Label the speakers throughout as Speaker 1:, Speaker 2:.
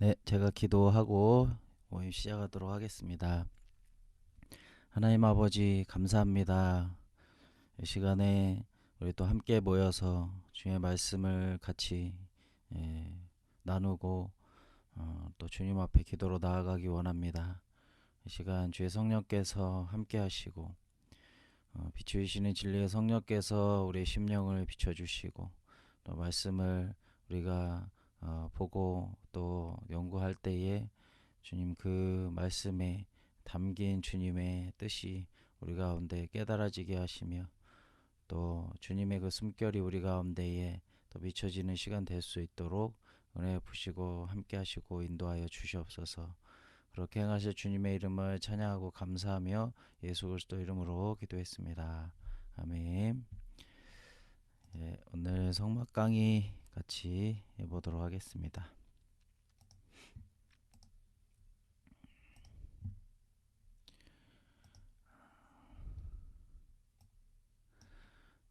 Speaker 1: 네, 제가 기도하고 모임 시작하도록 하겠습니다. 하나님 아버지 감사합니다. 이 시간에 우리 또 함께 모여서 주의 말씀을 같이 예, 나누고 또 주님 앞에 기도로 나아가기 원합니다. 이 시간 주의 성령께서 함께 하시고 비추이시는 진리의 성령께서 우리의 심령을 비춰주시고 또 말씀을 우리가 보고 또 연구할 때에 주님 그 말씀에 담긴 주님의 뜻이 우리 가운데 깨달아지게 하시며 또 주님의 그 숨결이 우리 가운데에 또 비춰지는 시간 될 수 있도록 은혜 부시고 함께 하시고 인도하여 주시옵소서. 그렇게 행하실 주님의 이름을 찬양하고 감사하며 예수 그리스도 이름으로 기도했습니다. 아멘. 예, 오늘 성막 강의 같이 해보도록 하겠습니다.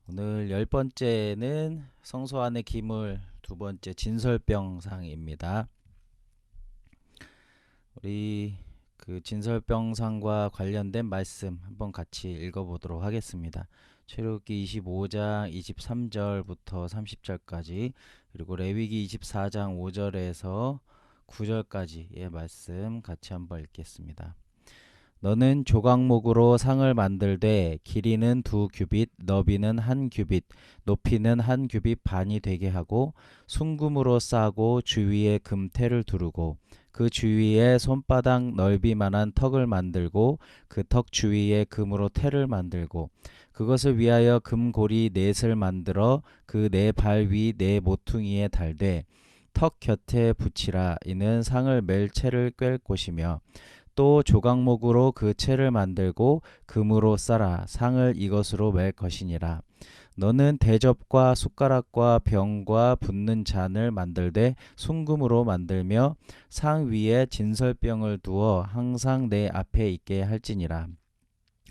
Speaker 1: 오늘 열 번째는 성소 안의 기물, 두 번째 진설병상입니다. 우리 그 진설병상과 관련된 말씀 한번 같이 읽어보도록 하겠습니다. 출애굽기 25장 23절부터 30절까지 그리고 레위기 24장 5절에서 9절까지의 말씀 같이 한번 읽겠습니다. 너는 조각목으로 상을 만들되 길이는 2규빗, 너비는 1규빗, 높이는 1규빗 반이 되게 하고 순금으로 싸고 주위에 금테를 두르고 그 주위에 손바닥 넓이만한 턱을 만들고 그 턱 주위에 금으로 테를 만들고 그것을 위하여 금고리 넷을 만들어 그 네 발 위 네 모퉁이에 달되 턱 곁에 붙이라. 이는 상을 멜 채를 꿰 곳이며 또 조각목으로 그 채를 만들고 금으로 쌓아 상을 이것으로 맬 것이니라. 너는 대접과 숟가락과 병과 붓는 잔을 만들되 순금으로 만들며 상 위에 진설병을 두어 항상 내 앞에 있게 할지니라.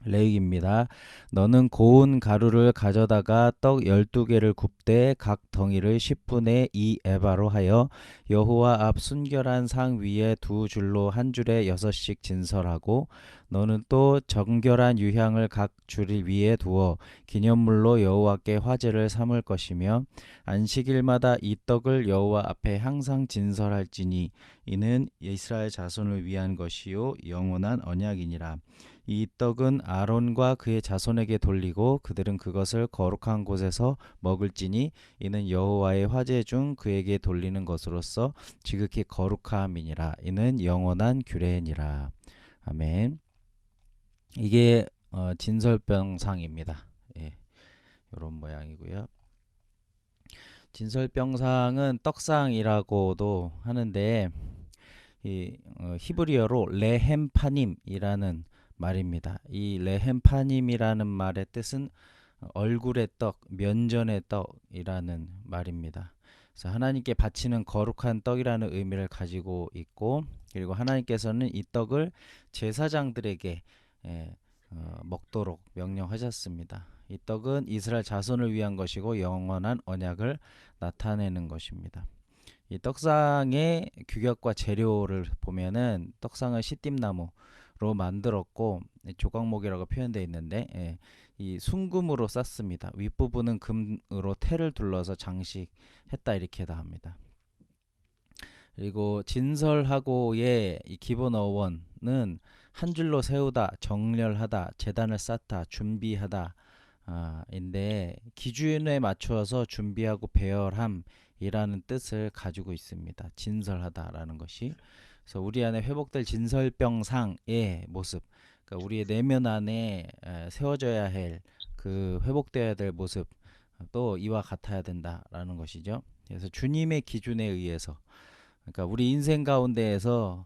Speaker 1: 레위기입니다. 너는 고운 가루를 가져다가 떡 12개를 굽되 각 덩이를 10분의 2 에바로 하여 여호와 앞 순결한 상 위에 두 줄로 한 줄에 6씩 진설하고 너는 또 정결한 유향을 각 줄 위에 두어 기념물로 여호와께 화제를 삼을 것이며 안식일마다 이 떡을 여호와 앞에 항상 진설할지니 이는 이스라엘 자손을 위한 것이요 영원한 언약이니라. 이 떡은 아론과 그의 자손에게 돌리고 그들은 그것을 거룩한 곳에서 먹을지니 이는 여호와의 화제 중 그에게 돌리는 것으로서 지극히 거룩함이니라. 이는 영원한 규례니라. 아멘. 이게 진설병상입니다. 예, 이런 모양이고요. 진설병상은 떡상이라고도 하는데 이 히브리어로 레헴파님이라는 말입니다. 이 레헴파님이라는 말의 뜻은 얼굴의 떡, 면전의 떡이라는 말입니다. 그래서 하나님께 바치는 거룩한 떡이라는 의미를 가지고 있고 그리고 하나님께서는 이 떡을 제사장들에게 먹도록 명령하셨습니다. 이 떡은 이스라엘 자손을 위한 것이고 영원한 언약을 나타내는 것입니다. 이 떡상의 규격과 재료를 보면은 떡상은 시띠나무로 만들었고 조각목이라고 표현되어 있는데 이 순금으로 쌌습니다. 윗부분은 금으로 테를 둘러서 장식했다 이렇게 다 합니다. 그리고 진설하고의 이 기본 어원은 한 줄로 세우다, 정렬하다, 재단을 쌓다, 준비하다 인데 기준에 맞추어서 준비하고 배열함이라는 뜻을 가지고 있습니다. 진설하다라는 것이. 그래서 우리 안에 회복될 진설병상의 모습, 그러니까 우리의 내면 안에 세워져야 할 그 회복되어야 될 모습 또 이와 같아야 된다라는 것이죠. 그래서 주님의 기준에 의해서 그러니까 우리 인생 가운데에서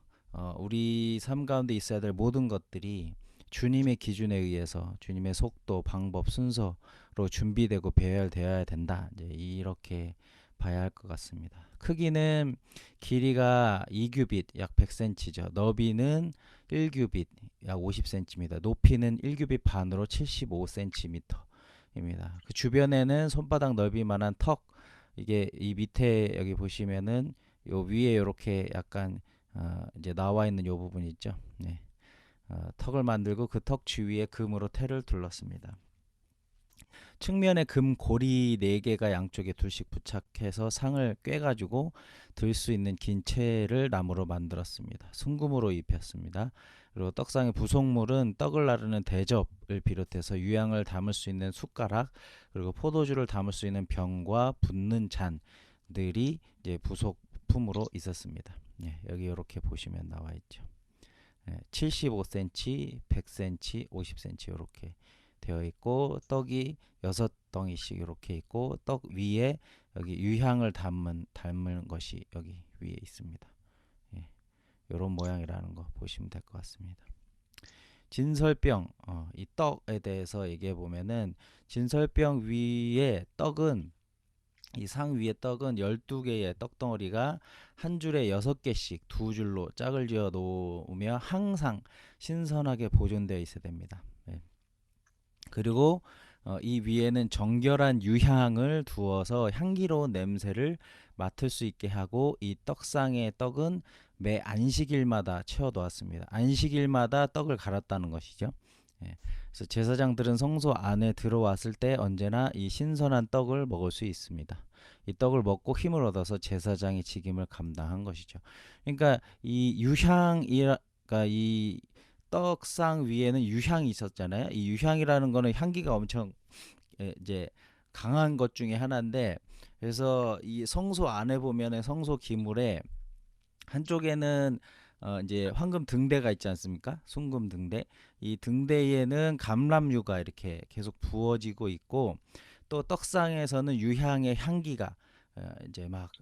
Speaker 1: 우리 삶 가운데 있어야 될 모든 것들이 주님의 기준에 의해서 주님의 속도, 방법, 순서로 준비되고 배열되어야 된다. 이제 이렇게 봐야 할 것 같습니다. 크기는 길이가 2규빗 약 100cm죠. 너비는 1규빗 약 50cm입니다. 높이는 1규빗 반으로 75cm입니다. 그 주변에는 손바닥 넓이만한 턱 이게 이 밑에 여기 보시면은 요 위에 이렇게 약간 이제 나와 있는 요 부분 있죠. 네. 턱을 만들고 그 턱 주위에 금으로 테를 둘렀습니다. 측면에 금 고리 4개가 양쪽에 둘씩 부착해서 상을 꿰가지고 들 수 있는 긴 채를 나무로 만들었습니다. 순금으로 입혔습니다. 그리고 떡상의 부속물은 떡을 나르는 대접을 비롯해서 유향을 담을 수 있는 숟가락, 그리고 포도주를 담을 수 있는 병과 붓는 잔들이 이제 부속품으로 있었습니다. 예, 여기 이렇게 보시면 나와 있죠. 75cm, 100cm, 50cm 이렇게 되어 있고, 떡이 6덩이씩 이렇게 있고, 떡 위에 여기 유향을 담은 것이 여기 위에 있습니다. 예, 이런 모양이라는 거 보시면 될 것 같습니다. 진설병, 이 떡에 대해서 얘기해 보면은, 진설병 위에 떡은, 이 상 위에 떡은 12개의 떡덩어리가 한 줄에 6개씩 두 줄로 짝을 지어 놓으며 항상 신선하게 보존되어 있어야 됩니다. 예. 그리고 이 위에는 정결한 유향을 두어서 향기로운 냄새를 맡을 수 있게 하고, 이 떡상의 떡은 매 안식일마다 채워 놓았습니다. 안식일마다 떡을 갈았다는 것이죠. 예. 그래서 제사장들은 성소 안에 들어왔을 때 언제나 이 신선한 떡을 먹을 수 있습니다. 이 떡을 먹고 힘을 얻어서 제사장의 직임을 감당한 것이죠. 그러니까 이 그러니까 이 떡상 위에는 유향이 있었잖아요. 이 유향이라는 거는 향기가 엄청 이제 강한 것 중에 하나인데, 그래서 이 성소 안에 보면은 성소 기물에 한쪽에는 이제 황금 등대가 있지 않습니까? 순금 등대. 이 등대에는 감람유가 이렇게 계속 부어지고 있고, 또 떡상에서는 유향의 향기가 이제 막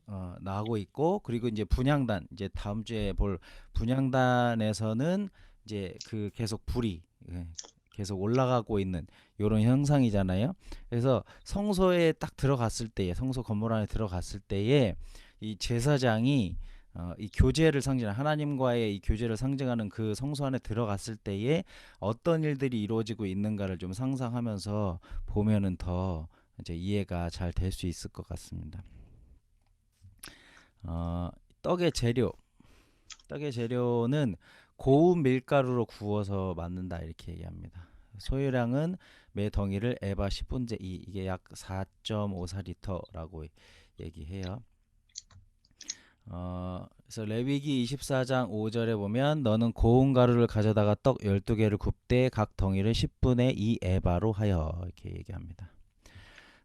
Speaker 1: 나고 있고, 그리고 이제 분향단, 이제 다음 주에 볼 분향단에서는 이제 그 계속 불이 계속 올라가고 있는 이런 현상이잖아요. 그래서 성소에 딱 들어갔을 때에, 성소 건물 안에 들어갔을 때에 이 제사장이 이 교제를 상징하는, 하나님과의 이 교제를 상징하는 그 성소 안에 들어갔을 때에 어떤 일들이 이루어지고 있는가를 좀 상상하면서 보면은 더 이제 이해가 잘 될 수 있을 것 같습니다. 어, 떡의 재료, 떡의 재료는 고운 밀가루로 구워서 만든다 이렇게 얘기합니다. 소요량은 매 덩이를 에바 10분의 2, 이게 약 4.54리터라고 얘기해요. 그래서 레위기 24장 5절에 보면, 너는 고운 가루를 가져다가 떡 12개를 굽되 각 덩이를 10분의 2 에바로 하여, 이렇게 얘기합니다.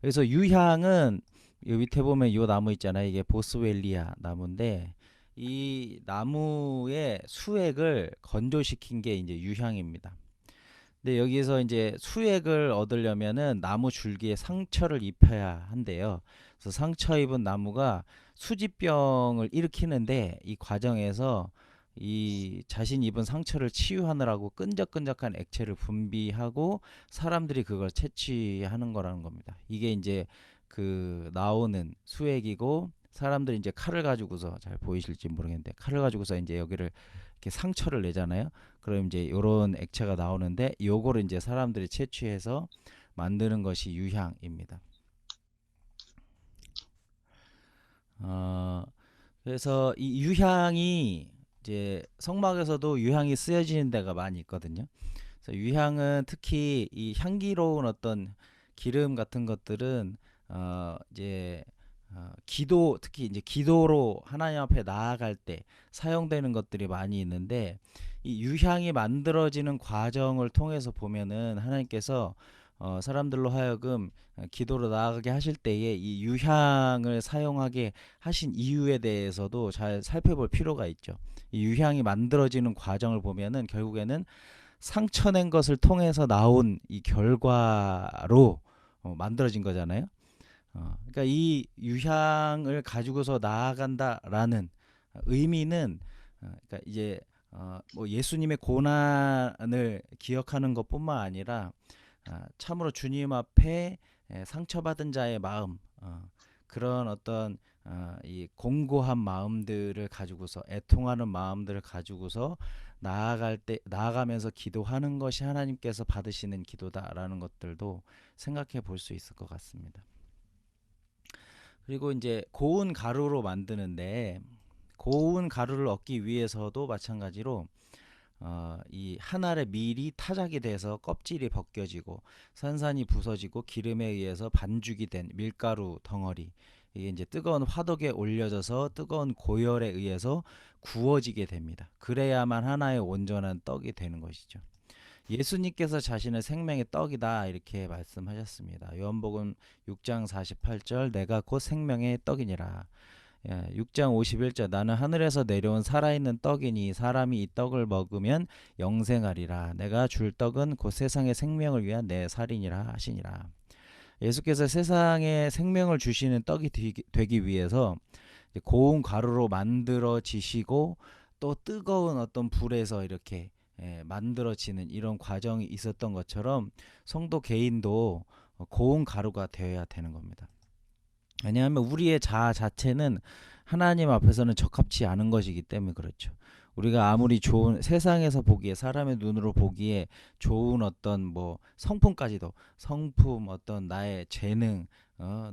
Speaker 1: 그래서 유향은 요 밑에 보면 이 나무 있잖아요. 이게 보스웰리아 나무인데, 이 나무의 수액을 건조시킨 게 이제 유향입니다. 근데 여기서 이제 수액을 얻으려면은 나무 줄기에 상처를 입혀야 한대요. 그래서 상처 입은 나무가 수지병을 일으키는데, 이 과정에서 이 자신 입은 상처를 치유하느라고 끈적끈적한 액체를 분비하고 사람들이 그걸 채취하는 거라는 겁니다. 이게 이제 그 나오는 수액이고, 사람들이 이제 칼을 가지고서, 잘 보이실지 모르겠는데 칼을 가지고서 이제 여기를 이렇게 상처를 내잖아요. 그럼 이제 요런 액체가 나오는데, 요거를 이제 사람들이 채취해서 만드는 것이 유향입니다. 어, 그래서 이 유향이 이제 성막에서도 유향이 쓰여지는 데가 많이 있거든요. 그래서 유향은 특히 이 향기로운 어떤 기름 같은 것들은 이제 기도, 특히 이제 기도로 하나님 앞에 나아갈 때 사용되는 것들이 많이 있는데, 이 유향이 만들어지는 과정을 통해서 보면은 하나님께서 사람들로 하여금 기도로 나아가게 하실 때에 이 유향을 사용하게 하신 이유에 대해서도 잘 살펴볼 필요가 있죠. 이 유향이 만들어지는 과정을 보면은 결국에는 상처낸 것을 통해서 나온 이 결과로 만들어진 거잖아요. 그러니까 이 유향을 가지고서 나아간다라는 의미는, 그러니까 이제 뭐 예수님의 고난을 기억하는 것뿐만 아니라 참으로 주님 앞에 상처받은 자의 마음, 그런 어떤 이 공고한 마음들을 가지고서, 애통하는 마음들을 가지고서 나아가면서 기도하는 것이 하나님께서 받으시는 기도다라는 것들도 생각해 볼 수 있을 것 같습니다. 그리고 이제 고운 가루로 만드는데, 고운 가루를 얻기 위해서도 마찬가지로 이 한 알의 밀이 타작이 돼서 껍질이 벗겨지고 산산이 부서지고 기름에 의해서 반죽이 된 밀가루 덩어리, 이게 이제 뜨거운 화덕에 올려져서 뜨거운 고열에 의해서 구워지게 됩니다. 그래야만 하나의 온전한 떡이 되는 것이죠. 예수님께서 자신을 생명의 떡이다 이렇게 말씀하셨습니다. 요한복음 6장 48절, 내가 곧 생명의 떡이니라. 6장 51절, 나는 하늘에서 내려온 살아있는 떡이니 사람이 이 떡을 먹으면 영생하리라. 내가 줄 떡은 곧 세상의 생명을 위한 내 살이니라 하시니라. 예수께서 세상에 생명을 주시는 떡이 되기 위해서 고운 가루로 만들어지시고 또 뜨거운 어떤 불에서 이렇게 만들어지는 이런 과정이 있었던 것처럼 성도 개인도 고운 가루가 되어야 되는 겁니다. 왜냐하면 우리의 자아 자체는 하나님 앞에서는 적합치 않은 것이기 때문에 그렇죠. 우리가 아무리 좋은, 세상에서 보기에, 사람의 눈으로 보기에 좋은 어떤 뭐 성품까지도, 성품, 어떤 나의 재능,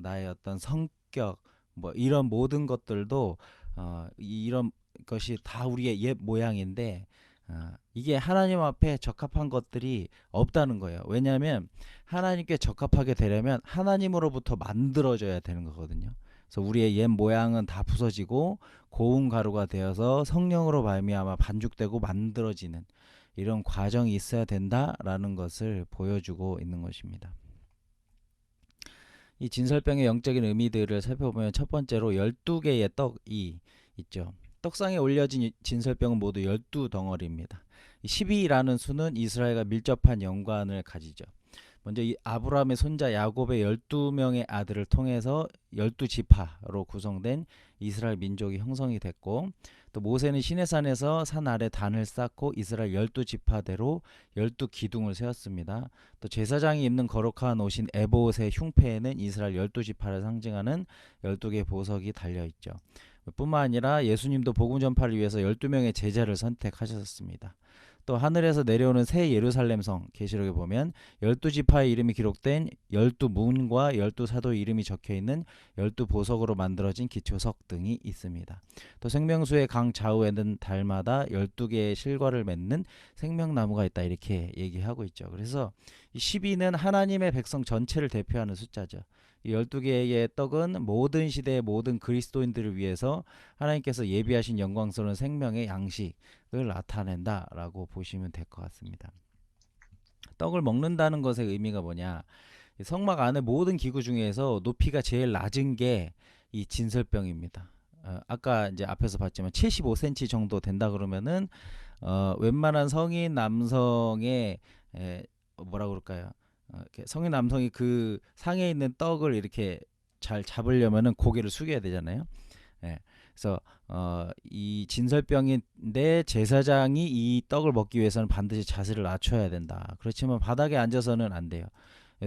Speaker 1: 나의 어떤 성격, 뭐 이런 모든 것들도 이런 것이 다 우리의 옛 모양인데, 이게 하나님 앞에 적합한 것들이 없다는 거예요. 왜냐하면 하나님께 적합하게 되려면 하나님으로부터 만들어져야 되는 거거든요. 그래서 우리의 옛 모양은 다 부서지고 고운 가루가 되어서 성령으로 말미암아 반죽되고 만들어지는 이런 과정이 있어야 된다라는 것을 보여주고 있는 것입니다. 이 진설병의 영적인 의미들을 살펴보면 첫 번째로 12개의 떡이 있죠. 떡상에 올려진 진설병은 모두 12덩어리입니다. 12라는 수는 이스라엘과 밀접한 연관을 가지죠. 먼저 이 아브라함의 손자 야곱의 12명의 아들을 통해서 12지파로 구성된 이스라엘 민족이 형성이 됐고, 또 모세는 시내산에서 산 아래 단을 쌓고 이스라엘 12지파대로 12기둥을 세웠습니다. 또 제사장이 입는 거룩한 옷인 에봇의 흉패에는 이스라엘 12지파를 상징하는 12개의 보석이 달려있죠. 뿐만 아니라 예수님도 복음 전파를 위해서 12명의 제자를 선택하셨습니다. 또 하늘에서 내려오는 새 예루살렘성 계시록에 보면 12지파의 이름이 기록된 12문과 12사도의 이름이 적혀있는 12보석으로 만들어진 기초석 등이 있습니다. 또 생명수의 강 좌우에는 달마다 12개의 실과를 맺는 생명나무가 있다 이렇게 얘기하고 있죠. 그래서 이 12는 하나님의 백성 전체를 대표하는 숫자죠. 이 12개의 떡은 모든 시대의 모든 그리스도인들을 위해서 하나님께서 예비하신 영광스러운 생명의 양식을 나타낸다라고 보시면 될 것 같습니다. 떡을 먹는다는 것의 의미가 뭐냐? 성막 안의 모든 기구 중에서 높이가 제일 낮은 게 이 진설병입니다. 아까 이제 앞에서 봤지만 75cm 정도 된다 그러면은 웬만한 성인 남성의 뭐라 그럴까요? 성인 남성이 그 상에 있는 떡을 이렇게 잘 잡으려면은 고개를 숙여야 되잖아요. 예. 그래서 이 진설병인데 제사장이 이 떡을 먹기 위해서는 반드시 자세를 낮춰야 된다. 그렇지만 바닥에 앉아서는 안 돼요.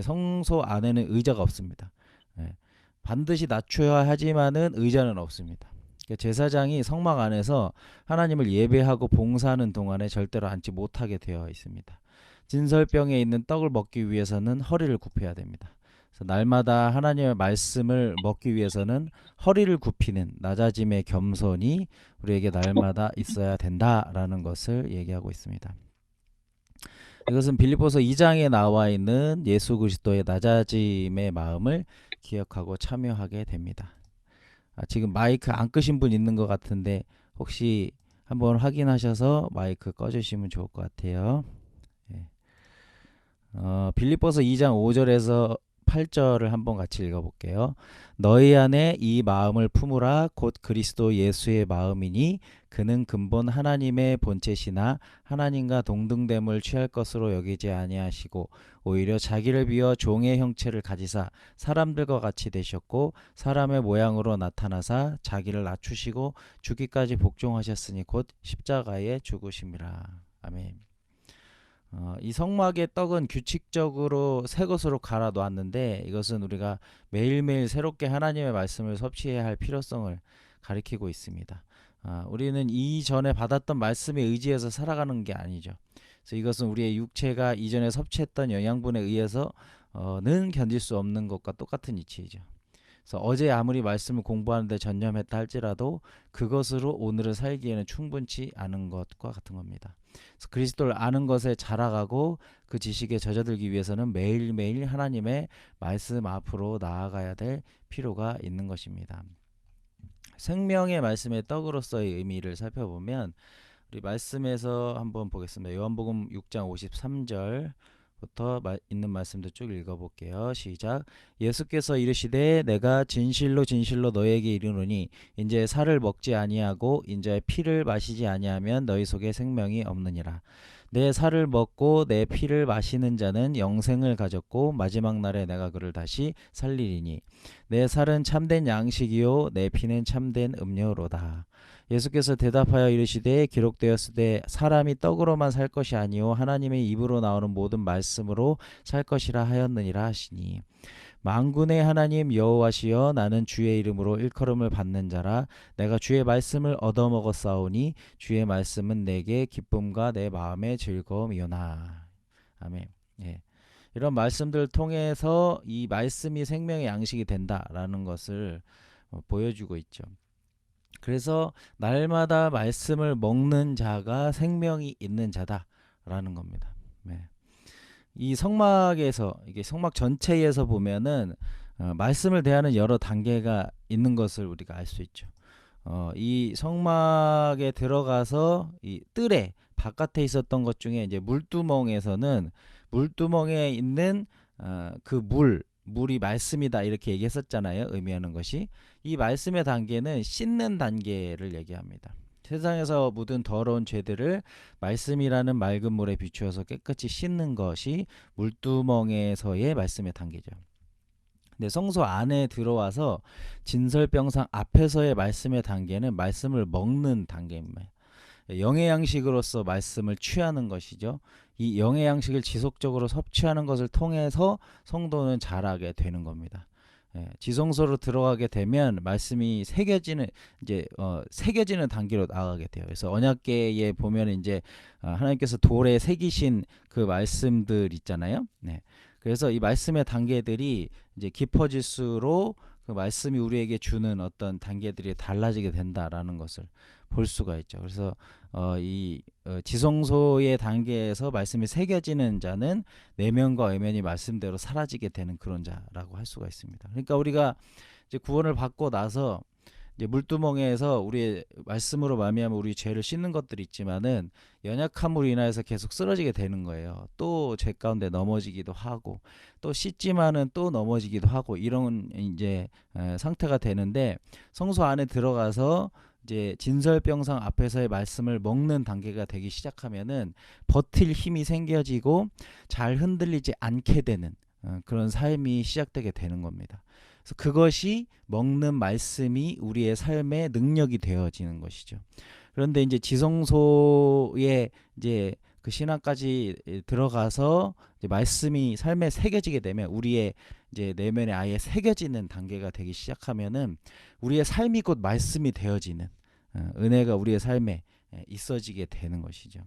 Speaker 1: 성소 안에는 의자가 없습니다. 예. 반드시 낮춰야 하지만은 의자는 없습니다. 그러니까 제사장이 성막 안에서 하나님을 예배하고 봉사하는 동안에 절대로 앉지 못하게 되어 있습니다. 진설병에 있는 떡을 먹기 위해서는 허리를 굽혀야 됩니다. 그래서 날마다 하나님의 말씀을 먹기 위해서는 허리를 굽히는 낮아짐의 겸손이 우리에게 날마다 있어야 된다라는 것을 얘기하고 있습니다. 이것은 빌립보서 2장에 나와 있는 예수 그리스도의 낮아짐의 마음을 기억하고 참여하게 됩니다. 지금 마이크 안 끄신 분 있는 것 같은데 혹시 한번 확인하셔서 마이크 꺼주시면 좋을 것 같아요. 빌립보서 2장 5절에서 8절을 한번 같이 읽어볼게요. 너희 안에 이 마음을 품으라 곧 그리스도 예수의 마음이니 그는 근본 하나님의 본체시나 하나님과 동등됨을 취할 것으로 여기지 아니하시고 오히려 자기를 비워 종의 형체를 가지사 사람들과 같이 되셨고 사람의 모양으로 나타나사 자기를 낮추시고 죽기까지 복종하셨으니 곧 십자가에 죽으심이라. 아멘. 이 성막의 떡은 규칙적으로 새 것으로 갈아 놓았는데 이것은 우리가 매일매일 새롭게 하나님의 말씀을 섭취해야 할 필요성을 가리키고 있습니다. 우리는 이전에 받았던 말씀에 의지해서 살아가는 게 아니죠. 그래서 이것은 우리의 육체가 이전에 섭취했던 영양분에 의해서는 견딜 수 없는 것과 똑같은 이치이죠. 그래서 어제 아무리 말씀을 공부하는데 전념했다 할지라도 그것으로 오늘을 살기에는 충분치 않은 것과 같은 겁니다. 그래서 그리스도를 아는 것에 자라가고 그 지식에 젖어들기 위해서는 매일매일 하나님의 말씀 앞으로 나아가야 될 필요가 있는 것입니다. 생명의 말씀의 떡으로서의 의미를 살펴보면 우리 말씀에서 한번 보겠습니다. 요한복음 6장 53절부터 있는 말씀도 쭉 읽어볼게요. 시작. 예수께서 이르시되 내가 진실로 진실로 너에게 이르노니 인제 살을 먹지 아니하고 인자의 피를 마시지 아니하면 너희 속에 생명이 없느니라. 내 살을 먹고 내 피를 마시는 자는 영생을 가졌고 마지막 날에 내가 그를 다시 살리리니 내 살은 참된 양식이요 내 피는 참된 음료로다. 예수께서 대답하여 이르시되 기록되었으되 사람이 떡으로만 살 것이 아니요 하나님의 입으로 나오는 모든 말씀으로 살 것이라 하였느니라 하시니 만군의 하나님 여호와시여 나는 주의 이름으로 일컬음을 받는 자라 내가 주의 말씀을 얻어먹었사오니 주의 말씀은 내게 기쁨과 내 마음의 즐거움이오나. 아멘. 예. 이런 말씀들을 통해서 이 말씀이 생명의 양식이 된다라는 것을 보여주고 있죠. 그래서 날마다 말씀을 먹는 자가 생명이 있는 자다라는 겁니다. 네. 이 성막에서 이게 성막 전체에서 보면은 말씀을 대하는 여러 단계가 있는 것을 우리가 알 수 있죠. 이 성막에 들어가서 이 뜰에 바깥에 있었던 것 중에 이제 물두멍에서는 물두멍에 있는 그 물이 말씀이다 이렇게 얘기했었잖아요. 의미하는 것이 이 말씀의 단계는 씻는 단계를 얘기합니다. 세상에서 묻은 더러운 죄들을 말씀이라는 맑은 물에 비추어서 깨끗이 씻는 것이 물두멍에서의 말씀의 단계죠. 근데 성소 안에 들어와서 진설병상 앞에서의 말씀의 단계는 말씀을 먹는 단계입니다. 영의 양식으로서 말씀을 취하는 것이죠. 이 영의 양식을 지속적으로 섭취하는 것을 통해서 성도는 자라게 되는 겁니다. 지성소로 들어가게 되면 말씀이 새겨지는 새겨지는 단계로 나아가게 돼요. 그래서 언약궤에 보면 이제 하나님께서 돌에 새기신 그 말씀들 있잖아요. 네. 그래서 이 말씀의 단계들이 이제 깊어질수록 그 말씀이 우리에게 주는 어떤 단계들이 달라지게 된다라는 것을 볼 수가 있죠. 그래서 지성소의 단계에서 말씀이 새겨지는 자는 내면과 외면이 말씀대로 사라지게 되는 그런 자라고 할 수가 있습니다. 그러니까 우리가 이제 구원을 받고 나서 이제 물두멍에서 우리의 말씀으로 말미암아 우리 죄를 씻는 것들이 있지만은 연약함으로 인하여서 계속 쓰러지게 되는 거예요. 또 죄 가운데 넘어지기도 하고 또 씻지만은 또 넘어지기도 하고 이런 이제 상태가 되는데 성소 안에 들어가서 이제 진설병상 앞에서의 말씀을 먹는 단계가 되기 시작하면은 버틸 힘이 생겨지고 잘 흔들리지 않게 되는 그런 삶이 시작되게 되는 겁니다. 그래서 그것이 먹는 말씀이 우리의 삶의 능력이 되어지는 것이죠. 그런데 이제 지성소에 이제 그 신앙까지 들어가서 이제 말씀이 삶에 새겨지게 되면 우리의 이제 내면에 아예 새겨지는 단계가 되기 시작하면은 우리의 삶이 곧 말씀이 되어지는 은혜가 우리의 삶에 있어지게 되는 것이죠.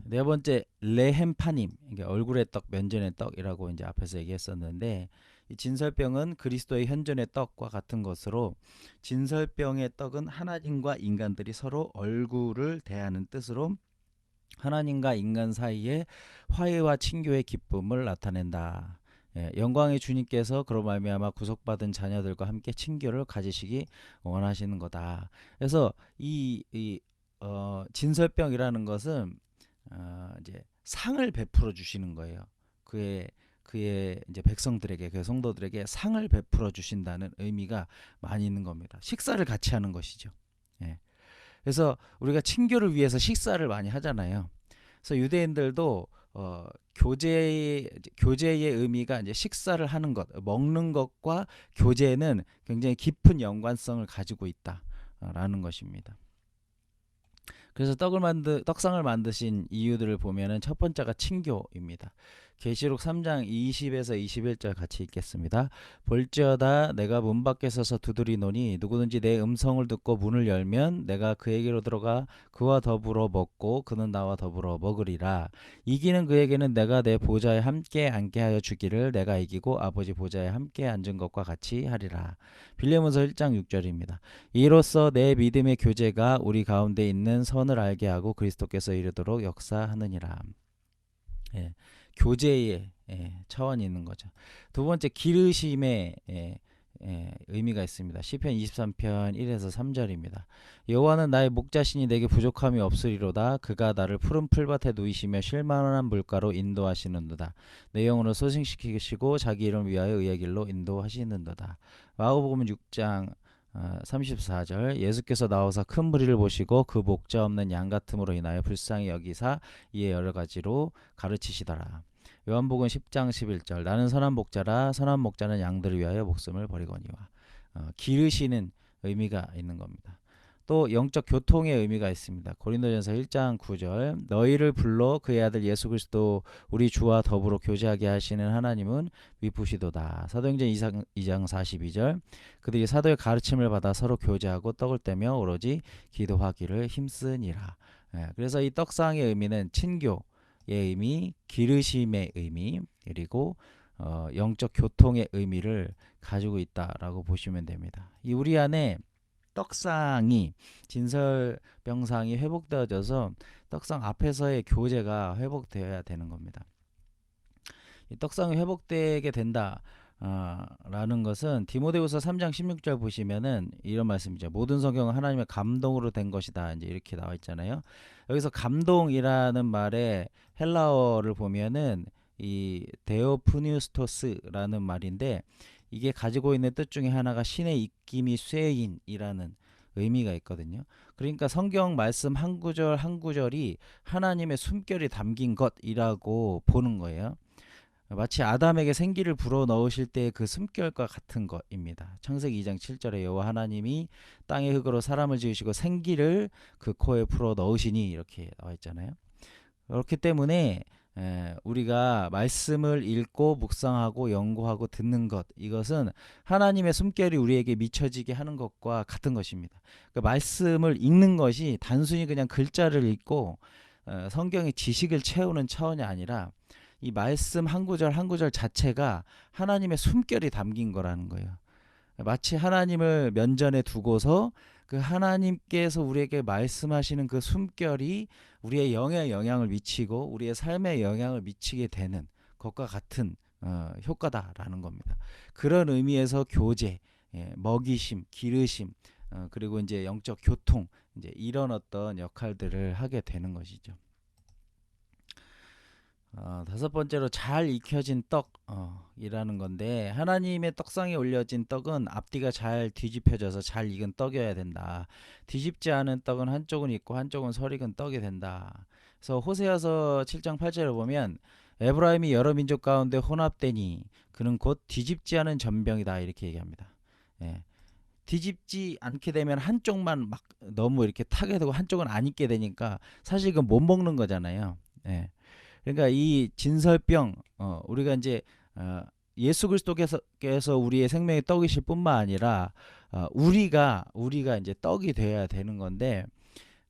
Speaker 1: 네 번째 레헴파님, 이게 얼굴의 떡, 면전의 떡이라고 이제 앞에서 얘기했었는데 이 진설병은 그리스도의 현존의 떡과 같은 것으로 진설병의 떡은 하나님과 인간들이 서로 얼굴을 대하는 뜻으로 하나님과 인간 사이에 화해와 친교의 기쁨을 나타낸다. 영광의 주님께서 그로 말미암아 구속받은 자녀들과 함께 친교를 가지시기 원하시는 거다. 그래서 진설병이라는 것은 이제 상을 베풀어 주시는 거예요. 그의 이제 백성들에게 그 성도들에게 상을 베풀어 주신다는 의미가 많이 있는 겁니다. 식사를 같이 하는 것이죠. 그래서 우리가 친교를 위해서 식사를 많이 하잖아요. 그래서 유대인들도 교제의 의미가 이제 식사를 하는 것, 먹는 것과 교제는 굉장히 깊은 연관성을 가지고 있다라는 것입니다. 그래서 떡상을 만드신 이유들을 보면은 첫 번째가 친교입니다. 계시록 3장 20에서 21절 같이 읽겠습니다. 볼지어다 내가 문 밖에 서서 두드리노니 누구든지 내 음성을 듣고 문을 열면 내가 그에게로 들어가 그와 더불어 먹고 그는 나와 더불어 먹으리라. 이기는 그에게는 내가 내 보좌에 함께 앉게 하여 주기를 내가 이기고 아버지 보좌에 함께 앉은 것과 같이 하리라. 빌레몬서 1장 6절입니다. 이로써 내 믿음의 교제가 우리 가운데 있는 선을 알게 하고 그리스도께서 이르도록 역사하느니라. 예, 교제의 차원이 있는 거죠. 두 번째 기르심의 의미가 있습니다. 시편 23편 1에서 3절입니다. 여호와는 나의 목자시니 내게 부족함이 없으리로다. 그가 나를 푸른 풀밭에 누이시며 쉴만한 물가로 인도하시는도다. 내 영혼을 소생시키시고 자기 이름 위하여 의의 길로 인도하시는도다. 마가복음 6장 34절 예수께서 나오사 큰 무리를 보시고 그 목자 없는 양 같음으로 인하여 불쌍히 여기사 이에 여러 가지로 가르치시더라. 요한복음 10장 11절 나는 선한 목자라 선한 목자는 양들을 위하여 목숨을 버리거니와. 기르시는 의미가 있는 겁니다. 또 영적 교통의 의미가 있습니다. 고린도전서 1장 9절 너희를 불러 그의 아들 예수 그리스도 우리 주와 더불어 교제하게 하시는 하나님은 미쁘시도다. 사도행전 2장 42절 그들이 사도의 가르침을 받아 서로 교제하고 떡을 떼며 오로지 기도하기를 힘쓰니라. 그래서 이 떡상의 의미는 친교의 의미, 기르심의 의미, 그리고 영적 교통의 의미를 가지고 있다라고 보시면 됩니다. 이 우리 안에 떡상이 진설병상이 회복되어져서 떡상 앞에서의 교제가 회복되어야 되는 겁니다. 이 떡상이 회복되게 된다 라는 것은 디모데후서 3장 16절 보시면은 이런 말씀이죠. 모든 성경은 하나님의 감동으로 된 것이다. 이제 이렇게 나와 있잖아요. 여기서 감동이라는 말의 헬라어를 보면은 이 데오프니우스토스라는 말인데 이게 가지고 있는 뜻 중에 하나가 신의 입김이 쇠인이라는 의미가 있거든요. 그러니까 성경 말씀 한 구절 한 구절이 하나님의 숨결이 담긴 것이라고 보는 거예요. 마치 아담에게 생기를 불어넣으실 때의 그 숨결과 같은 것입니다. 창세기 2장 7절에 여호와 하나님이 땅의 흙으로 사람을 지으시고 생기를 그 코에 불어넣으시니 이렇게 나와 있잖아요. 그렇기 때문에 우리가 말씀을 읽고 묵상하고 연구하고 듣는 것 이것은 하나님의 숨결이 우리에게 미쳐지게 하는 것과 같은 것입니다. 그러니까 말씀을 읽는 것이 단순히 그냥 글자를 읽고 성경의 지식을 채우는 차원이 아니라 이 말씀 한 구절 한 구절 자체가 하나님의 숨결이 담긴 거라는 거예요. 마치 하나님을 면전에 두고서 그 하나님께서 우리에게 말씀하시는 그 숨결이 우리의 영에 영향을 미치고 우리의 삶에 영향을 미치게 되는 것과 같은 효과다라는 겁니다. 그런 의미에서 교제, 먹이심, 기르심, 그리고 이제 영적 교통, 이제 이런 어떤 역할들을 하게 되는 것이죠. 다섯 번째로 잘 익혀진 떡이라는 건데 하나님의 떡상에 올려진 떡은 앞뒤가 잘 뒤집혀져서 잘 익은 떡이어야 된다. 뒤집지 않은 떡은 한쪽은 익고 한쪽은 설익은 떡이 된다. 그래서 호세아서 7장 8절을 보면 에브라임이 여러 민족 가운데 혼합되니 그는 곧 뒤집지 않은 전병이다 이렇게 얘기합니다. 뒤집지 않게 되면 한쪽만 막 너무 이렇게 타게 되고 한쪽은 안 익게 되니까 사실 그건 못 먹는 거잖아요. 그러니까 이 진설병 우리가 이제 예수 그리스도께서 우리의 생명의 떡이실 뿐만 아니라 우리가 이제 떡이 되어야 되는 건데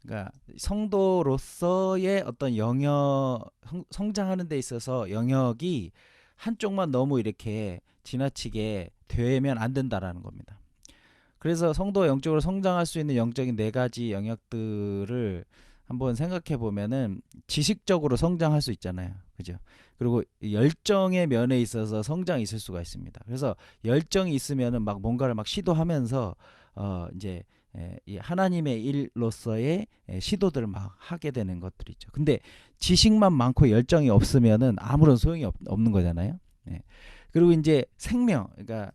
Speaker 1: 그러니까 성도로서의 어떤 영역 성장하는 데 있어서 영역이 한쪽만 너무 이렇게 지나치게 되면 안 된다라는 겁니다. 그래서 성도가 영적으로 성장할 수 있는 영적인 네 가지 영역들을 한번 생각해 보면은 지식적으로 성장할 수 있잖아요. 그죠? 그리고 열정의 면에 있어서 성장이 있을 수가 있습니다. 그래서 열정이 있으면은 막 뭔가를 막 시도하면서 이제 이 하나님의 일로서의 시도들을 막 하게 되는 것들이죠. 근데 지식만 많고 열정이 없으면은 아무런 소용이 없는 거잖아요. 그리고 이제 생명, 그러니까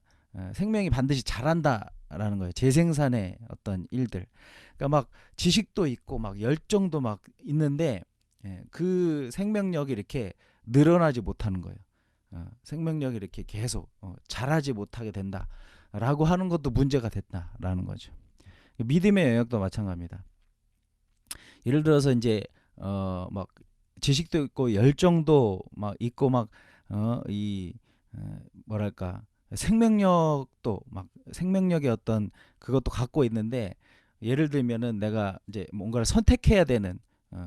Speaker 1: 생명이 반드시 자란다라는 거예요. 재생산의 어떤 일들. 그러니까 막 지식도 있고 막 열정도 막 있는데 그 생명력이 이렇게 늘어나지 못하는 거예요. 생명력이 이렇게 계속 자라지 못하게 된다라고 하는 것도 문제가 됐다라는 거죠. 믿음의 영역도 마찬가지입니다. 예를 들어서 이제 막 지식도 있고 열정도 막 있고 막 이 뭐랄까 생명력도 막 생명력의 어떤 그것도 갖고 있는데 예를 들면은 내가 이제 뭔가를 선택해야 되는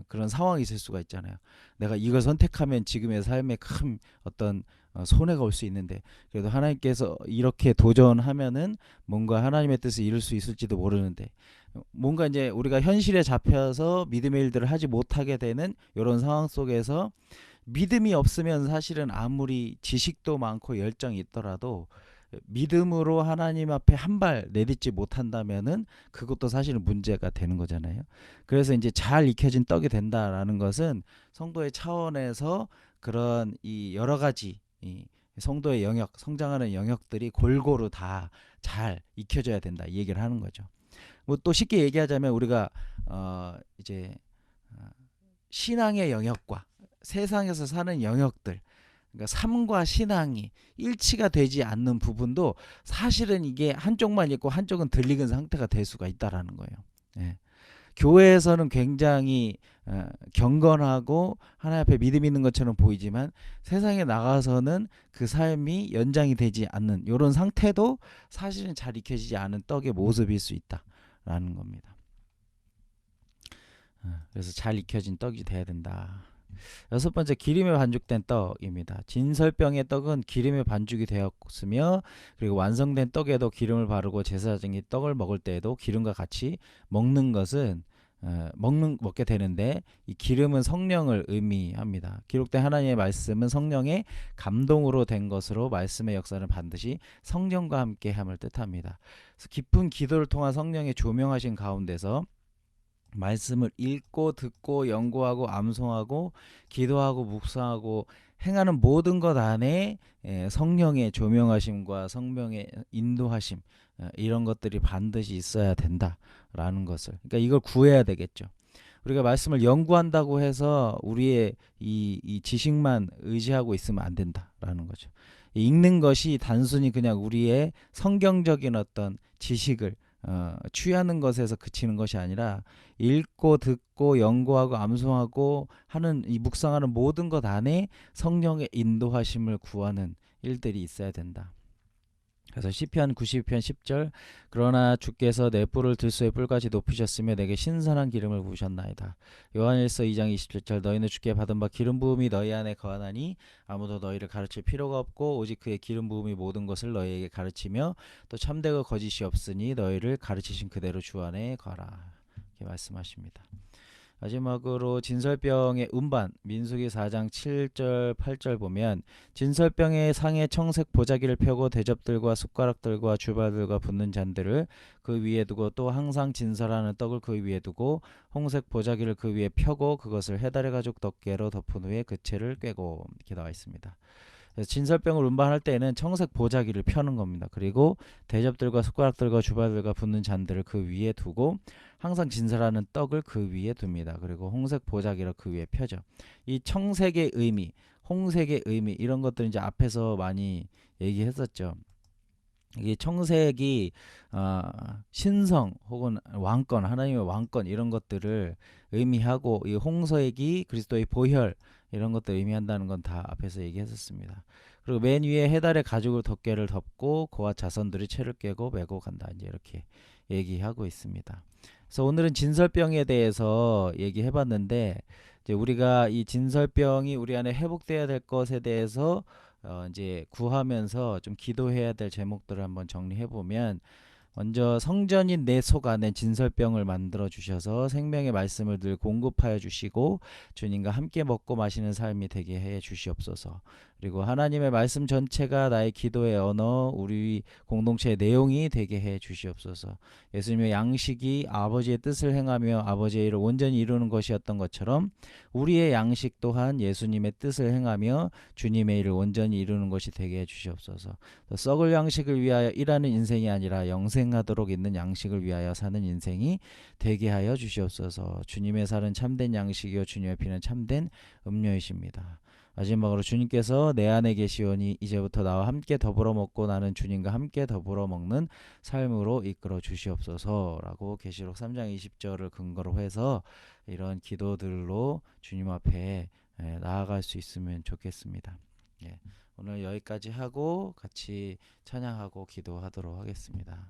Speaker 1: 그런 상황이 있을 수가 있잖아요. 내가 이걸 선택하면 지금의 삶에 큰 어떤 손해가 올 수 있는데 그래도 하나님께서 이렇게 도전하면은 뭔가 하나님의 뜻을 이룰 수 있을지도 모르는데 뭔가 이제 우리가 현실에 잡혀서 믿음의 일들을 하지 못하게 되는 이런 상황 속에서 믿음이 없으면 사실은 아무리 지식도 많고 열정이 있더라도 믿음으로 하나님 앞에 한 발 내딛지 못한다면은 그것도 사실은 문제가 되는 거잖아요. 그래서 이제 잘 익혀진 떡이 된다라는 것은 성도의 차원에서 그런 이 여러 가지 이 성도의 영역, 성장하는 영역들이 골고루 다 잘 익혀져야 된다 이 얘기를 하는 거죠. 뭐 또 쉽게 얘기하자면 우리가 이제 어, 신앙의 영역과 세상에서 사는 영역들, 그러니까 삶과 신앙이 일치가 되지 않는 부분도 사실은 이게 한쪽만 있고 한쪽은 들리는 상태가 될 수가 있다라는 거예요. 예. 교회에서는 굉장히 경건하고 하나님 앞에 믿음 있는 것처럼 보이지만 세상에 나가서는 그 삶이 연장이 되지 않는 이런 상태도 사실은 잘 익혀지지 않은 떡의 모습일 수 있다라는 겁니다. 그래서 잘 익혀진 떡이 돼야 된다. 여섯 번째, 기름에 반죽된 떡입니다. 진설병의 떡은 기름에 반죽이 되었으며 그리고 완성된 떡에도 기름을 바르고 제사장이 떡을 먹을 때에도 기름과 같이 먹는 것은 먹게 되는데 이 기름은 성령을 의미합니다. 기록된 하나님의 말씀은 성령의 감동으로 된 것으로 말씀의 역사는 반드시 성령과 함께함을 뜻합니다. 그래서 깊은 기도를 통한 성령의 조명하신 가운데서 말씀을 읽고 듣고 연구하고 암송하고 기도하고 묵상하고 행하는 모든 것 안에 성령의 조명하심과 성령의 인도하심 이런 것들이 반드시 있어야 된다라는 것을, 그러니까 이걸 구해야 되겠죠. 우리가 말씀을 연구한다고 해서 우리의 이 지식만 의지하고 있으면 안 된다라는 거죠. 읽는 것이 단순히 그냥 우리의 성경적인 어떤 지식을 취하는 것에서 그치는 것이 아니라 읽고 듣고 연구하고 암송하고 하는 이 묵상하는 모든 것 안에 성령의 인도하심을 구하는 일들이 있어야 된다. 그래서 시편 92편 10절, 그러나 주께서 내 뿔을 들소의 뿔같이 높이셨으며 내게 신선한 기름을 부으셨나이다. 요한일서 2장 27절, 너희는 주께 받은 바 기름 부음이 너희 안에 거하나니 아무도 너희를 가르칠 필요가 없고 오직 그의 기름 부음이 모든 것을 너희에게 가르치며 또 참되고 거짓이 없으니 너희를 가르치신 그대로 주 안에 거하라. 이렇게 말씀하십니다. 마지막으로 진설병의 음반, 민수기 4장 7절 8절 보면 진설병의 상에 청색 보자기를 펴고 대접들과 숟가락들과 주발들과 붓는 잔들을 그 위에 두고 또 항상 진설하는 떡을 그 위에 두고 홍색 보자기를 그 위에 펴고 그것을 해달의 가죽 덮개로 덮은 후에 그 채를 꿰고, 이렇게 나와 있습니다. 진설병을 운반할 때에는 청색 보자기를 펴는 겁니다. 그리고 대접들과 숟가락들과 주발들과 붓는 잔들을 그 위에 두고 항상 진설하는 떡을 그 위에 둡니다. 그리고 홍색 보자기를 그 위에 펴죠. 이 청색의 의미, 홍색의 의미 이런 것들 이제 앞에서 많이 얘기했었죠. 이게 청색이 신성 혹은 왕권, 하나님의 왕권 이런 것들을 의미하고 이 홍색이 그리스도의 보혈 이런 것들 의미한다는 건 다 앞에서 얘기했었습니다. 그리고 맨 위에 해달의 가죽을 덮개를 덮고 그와 자손들이 채를 깨고 메고 간다. 이제 이렇게 얘기하고 있습니다. 그래서 오늘은 진설병에 대해서 얘기해봤는데 이제 우리가 이 진설병이 우리 안에 회복돼야 될 것에 대해서 이제 구하면서 좀 기도해야 될 제목들을 한번 정리해 보면, 먼저 성전인 내 속 안에 진설병을 만들어 주셔서 생명의 말씀을 늘 공급하여 주시고 주님과 함께 먹고 마시는 삶이 되게 해 주시옵소서. 그리고 하나님의 말씀 전체가 나의 기도의 언어, 우리 공동체의 내용이 되게 해 주시옵소서. 예수님의 양식이 아버지의 뜻을 행하며 아버지의 일을 온전히 이루는 것이었던 것처럼 우리의 양식 또한 예수님의 뜻을 행하며 주님의 일을 온전히 이루는 것이 되게 해 주시옵소서. 또 썩을 양식을 위하여 일하는 인생이 아니라 영생하도록 있는 양식을 위하여 사는 인생이 되게 하여 주시옵소서. 주님의 살은 참된 양식이요 주님의 피는 참된 음료이십니다. 마지막으로 주님께서 내 안에 계시오니 이제부터 나와 함께 더불어 먹고 나는 주님과 함께 더불어 먹는 삶으로 이끌어 주시옵소서라고 계시록 3장 20절을 근거로 해서 이런 기도들로 주님 앞에 나아갈 수 있으면 좋겠습니다. 예, 오늘 여기까지 하고 같이 찬양하고 기도하도록 하겠습니다.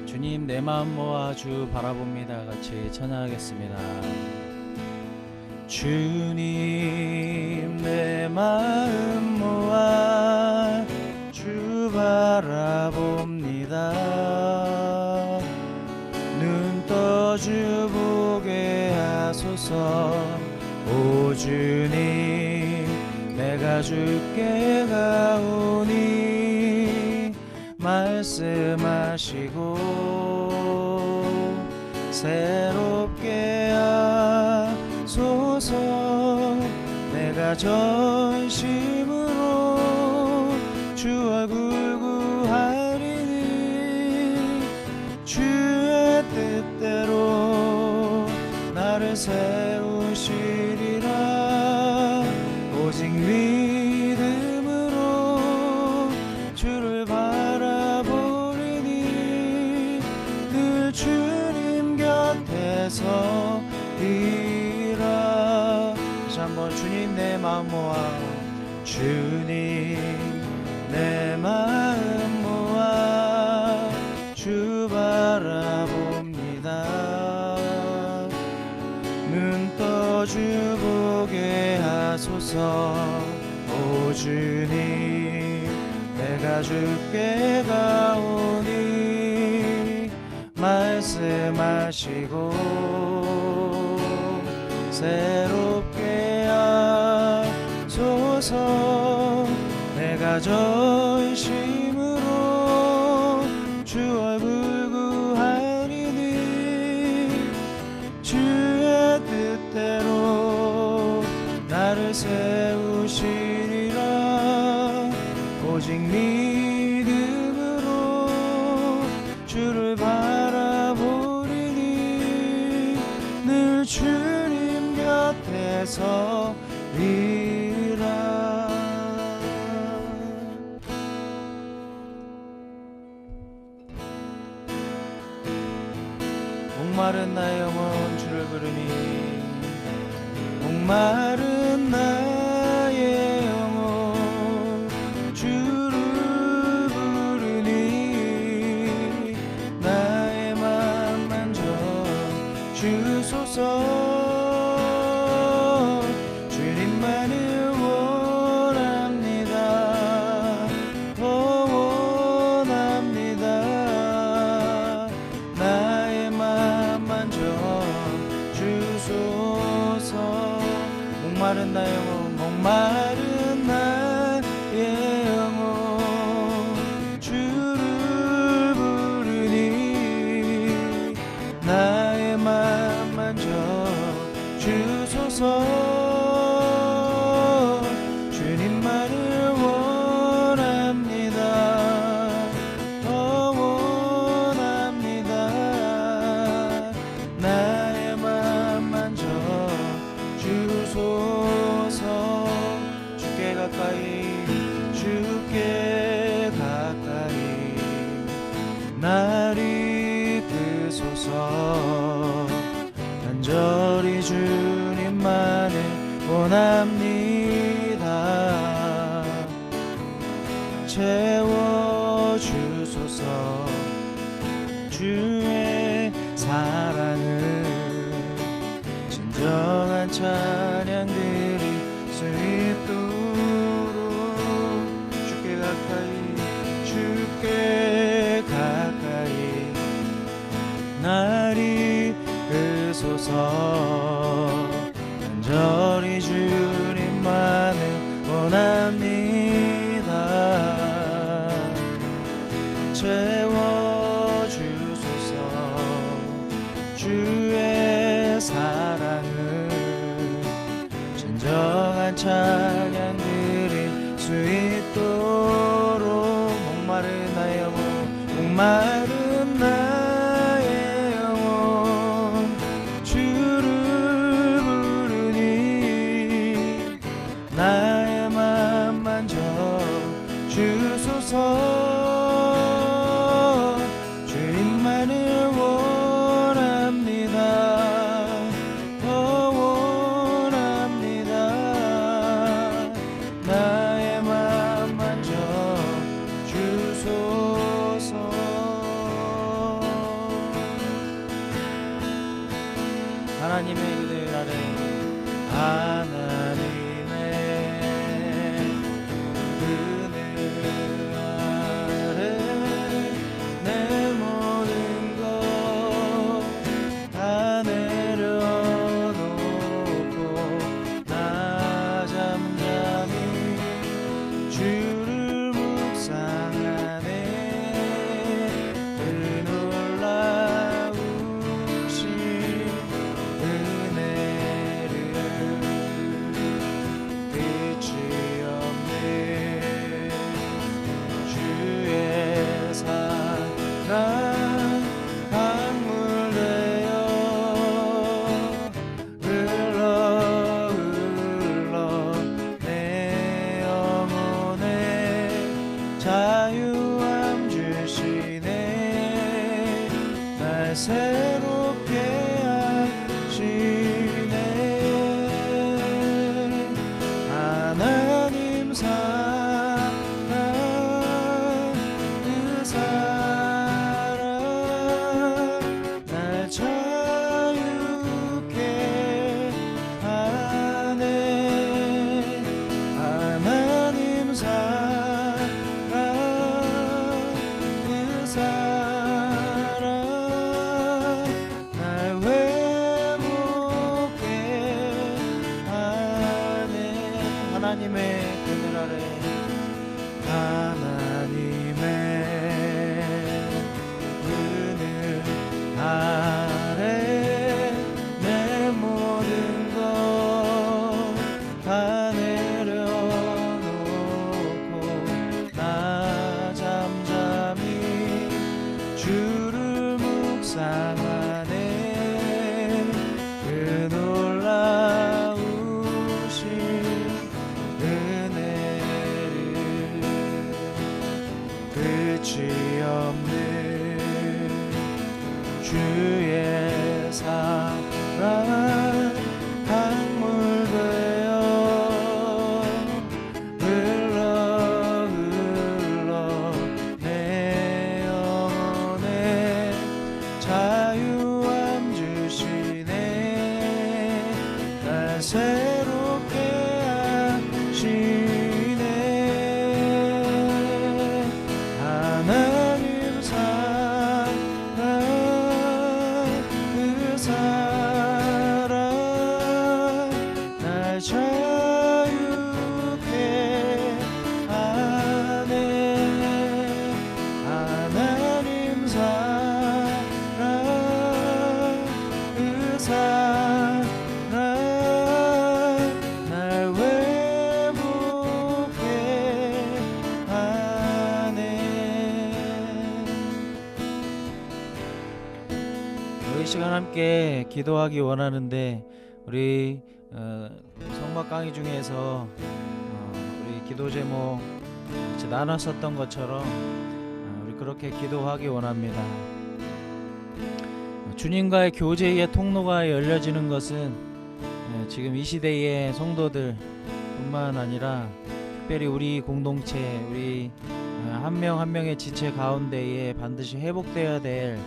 Speaker 1: 주님 내 마음 모아 주 바라봅니다. 같이 찬양하겠습니다. 주님 내 마음 모아 주 바라봅니다. 눈 떠 주 보게 하소서. 오 주님 내가 주께 가오니 말씀하시고 새롭게 하소서. 내가 전심으로 주 얼굴 구하리니 주의 뜻대로 나를 세우시리라. 오직 믿음으로 주를 바라보리니 늘 주님 곁에서 이라. 다시 한번 주님 내 마음 모아 주님 내 마음 모아 주 바라봅니다. 눈 떠 주 보게 하소서. 오 주님 내가 주께 가오니 말씀하시고 새롭게 하소서. 내가 전심으로 주 얼굴 구하리니 주의 뜻대로 나를 세우시리라. 오직 믿음으로 주를 바라보리니 늘 주님 곁에서 이라. 목마른 나의 영혼 주를 부르니 목마른 나의 영혼 주를 부르니 나의 맘 만져 주소서. 주님만을 원합니다. 더 원합니다. 나의 맘 만져 주소서. 목마른 나의 영혼 목마른 나의 영혼 주를 부르니 나의 맘 만져 주소서. 주님만을 원합니다. 더 원합니다. 나의 맘 만져 주소서. 주께 가까이 주께 가까이 날 이끄소서. 간절히 주님만을 원합니다. 채워주소서. 주의 사랑을 진정한 찬양 드릴 수 있도록 주께 가까이 주께 가까이 날 이끄소서. 간절히 주님만을 원합니다. 하나님의 그늘 아래 하나님의 그늘 아래 내 모든 것 다 내려놓고 나 잠잠히 주를 묵상하네 그 놀라우신 은혜를 끝이 없는 주의 사랑 강물 되어 흘러 흘러 내 영혼에 자유함 주시네 날 새롭게 하시네 하나님 사랑 그 사랑 날 자유케 하네 하나님 사랑 그 사랑 날 회복해 하네 하나님의 그늘 아래 하나님의 그늘 아래 내 모든 것 다 내려놓고 나 잠잠히 주를 묵상하네 그 놀라우신 은혜를 끝이 없는 주의 사랑 강물 되어 흘러 흘러 내 영혼에 자유함 주시네 날 새롭게 하시네 하나님 사랑 그 사랑 날 자유케 하네 하나님 사랑 그 사랑 날 회복해 하네 이 시간 함께 기도하기 원하는데 우리 성막 강의 중에서 우리 기도 제목 같이 나눴었던 것처럼 우리 그렇게 기도하기 원합니다. 주님과의 교제의 통로가 열려지는 것은 지금 이 시대의 성도들 뿐만 아니라 특별히 우리 공동체 우리 한 명 한 명의 지체 가운데에 반드시 회복되어야 될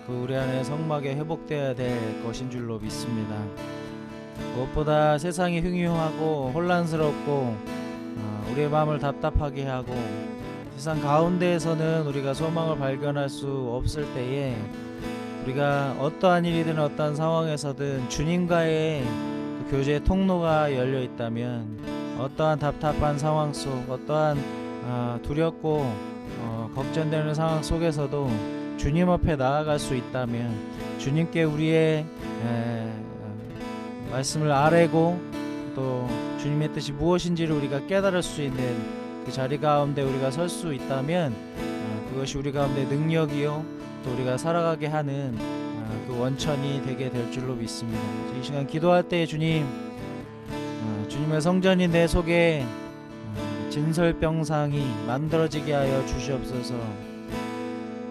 Speaker 1: 그 우리 안에 성막에 회복되어야 될 것인 줄로 믿습니다. 무엇보다 세상이 흉흉하고 혼란스럽고 우리의 마음을 답답하게 하고 세상 가운데에서는 우리가 소망을 발견할 수 없을 때에 우리가 어떠한 일이든 어떠한 상황에서든 주님과의 그 교제의 통로가 열려 있다면 어떠한 답답한 상황 속 어떠한 두렵고 걱정되는 상황 속에서도 주님 앞에 나아갈 수 있다면 주님께 우리의 말씀을 아뢰고 또 주님의 뜻이 무엇인지를 우리가 깨달을 수 있는 그 자리 가운데 우리가 설 수 있다면 그것이 우리 가운데 능력이요 또 우리가 살아가게 하는 그 원천이 되게 될 줄로 믿습니다. 이 시간 기도할 때 주님의 성전이 내 속에 진설병상이 만들어지게 하여 주시옵소서.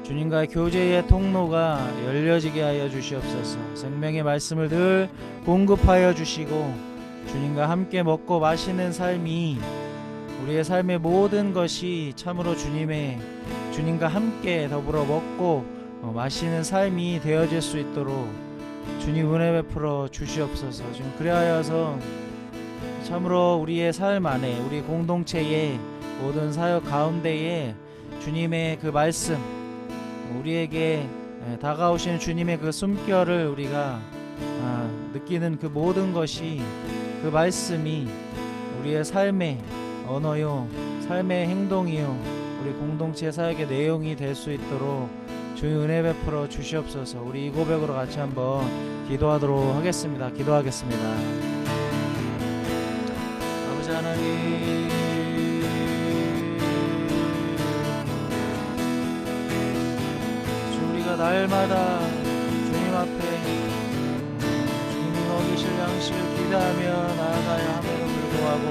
Speaker 1: 주님과의 교제의 통로가 열려지게 하여 주시옵소서. 생명의 말씀을 늘 공급하여 주시고 주님과 함께 먹고 마시는 삶이 우리의 삶의 모든 것이 참으로 주님과 함께 더불어 먹고 마시는 삶이 되어질 수 있도록
Speaker 2: 주님 은혜 베풀어 주시옵소서. 주님 그리하여서 참으로 우리의 삶 안에 우리 공동체의 모든 사역 가운데에 주님의 그 말씀 우리에게 다가오시는 주님의 그 숨결을 우리가 느끼는 그 모든 것이 그 말씀이 우리의 삶의 언어요 삶의 행동이요 우리 공동체 사역의 내용이 될 수 있도록 주님 은혜 베풀어 주시옵소서. 우리 이 고백으로 같이 한번 기도하도록 하겠습니다. 기도하겠습니다. 아버지 하나님, 주 우리가 날마다 주님 앞에 주님이 먹이실 양식을 기대하며 나아가야 함에도 불구하고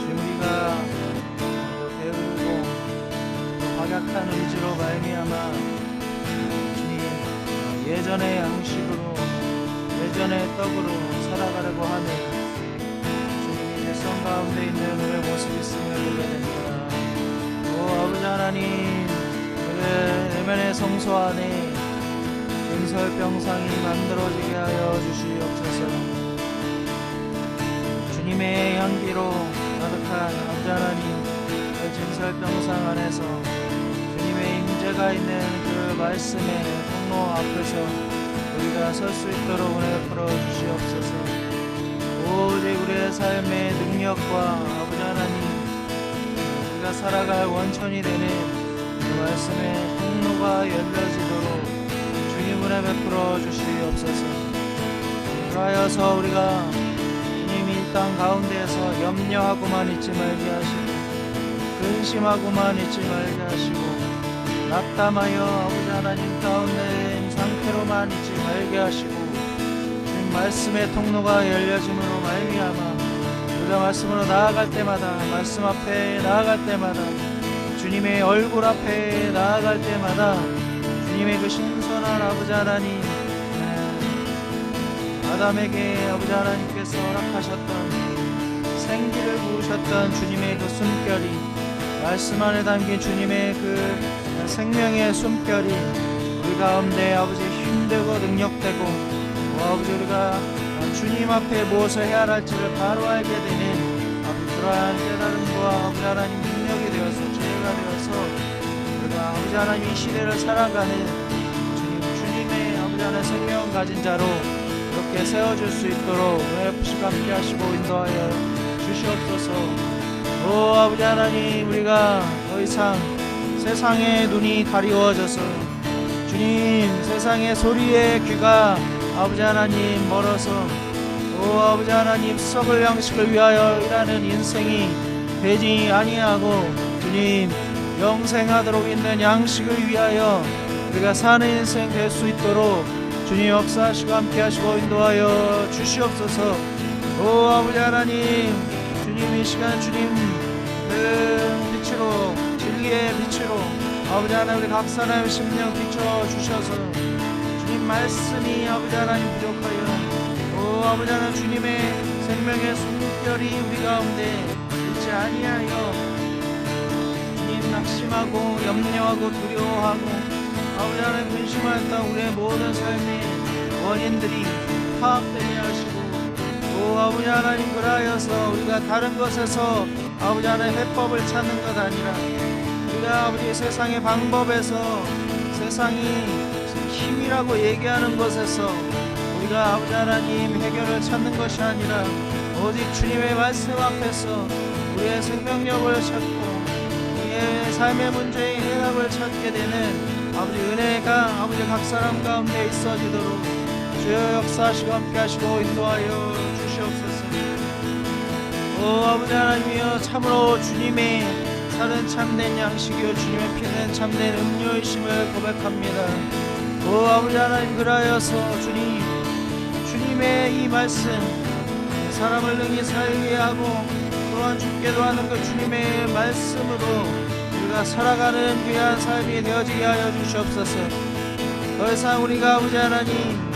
Speaker 2: 주 우리가 게으르고 박약한 의지로 말미암아 주님 예전의 양식으로 예전의 떡으로 살아가려고 하는 주님의 백성 가운데 있는 우리의 모습이 있음을 보게 됩니다. 오 아버지 하나님, 우리의 내면의 성소 안에 진설병상이 만들어지게 하여 주시옵소서. 주님의 향기로 가득한 아버지 하나님, 그 진설병상 안에서 주님의 임재가 있는 그 말씀의 통로 앞에서 우리가 설 수 있도록 은혜 베풀어 주시옵소서. 오직 우리의 삶의 능력과 아버지 하나님, 우리가 살아갈 원천이 되는 그 말씀의 통로가 열려지도록 주님 은혜 베풀어 주시옵소서. 그하여서 우리가 주님이 이 땅 가운데에서 염려하고만 있지 말게 하시고 근심하고만 있지 말게 하시고 낙담하여 아버지 하나님 가운데 상태로만 있지 말게 하시고 주님 말씀의 통로가 열려짐으로 말미암아 우리가 말씀으로 나아갈 때마다 말씀 앞에 나아갈 때마다 주님의 얼굴 앞에 나아갈 때마다 주님의 그 신선한 아버지 하나님 아담에게 아버지 하나님께서 허락하셨던 생기를 부으셨던 주님의 그 숨결이 말씀 안에 담긴 주님의 그 생명의 숨결이 우리 가운데 아버지 힘되고 능력되고 아버지 우리가 주님 앞에 무엇을 해야 할지를 바로 알게 되는 그러한 깨달음과 아버지 하나님 능력이 되어서 지혜가 되어서 우리가 아버지 하나님 이 시대를 살아가는 주님의 아버지 하나님 생명 가진 자로 이렇게 세워질 수 있도록 은혜 푸시고 함께 하시고 인도하여 주시옵소서. 오 아버지 하나님, 우리가 더 이상 세상의 눈이 가리워져서 주님 세상의 소리에 귀가 아버지 하나님 멀어서 오 아버지 하나님 썩을 양식을 위하여 일하는 인생이 되지 아니하고 주님 영생하도록 있는 양식을 위하여 우리가 사는 인생 될 수 있도록 주님 역사하시고 함께 하시고 인도하여 주시옵소서. 오 아버지 하나님, 주님 이 시간 주님 그 빛으로 진리의 빛으로 아버지 하나님 우리 각 사람의 심령 비춰주셔서 주님 말씀이 아버지 하나님 부족하여 오 아버지 하나님 주님의 생명의 숨결이 우리 가운데 있지 아니하여 주님 낙심하고 염려하고 두려워하고 아버지 하나님 근심하였던 우리의 모든 삶의 원인들이 파악되게 하시고 오 아버지 하나님 그라하여서 우리가 다른 것에서 아버지 하나님 해법을 찾는 것 아니라 우리가 아버지 세상의 방법에서 세상이 힘이라고 얘기하는 것에서 우리가 아버지 하나님 해결을 찾는 것이 아니라 오직 주님의 말씀 앞에서 우리의 생명력을 찾고 우리의 삶의 문제의 해답을 찾게 되는 아버지 은혜가 아버지 각 사람 가운데 있어지도록 주여 역사하시고 함께 하시고 인도하여 주시옵소서. 오 아버지 하나님이여 참으로 주님의 살은 참된 양식이요 주님의 피는 참된 음료이심을 고백합니다. 오 아버지 하나님 그라하여서 주님의 이 말씀 사람을 능히 살게 하고 또한 죽게도 하는 그 주님의 말씀으로 우리가 살아가는 귀한 삶이 되어지게 하여 주시옵소서. 더 이상 우리가 아버지 하나님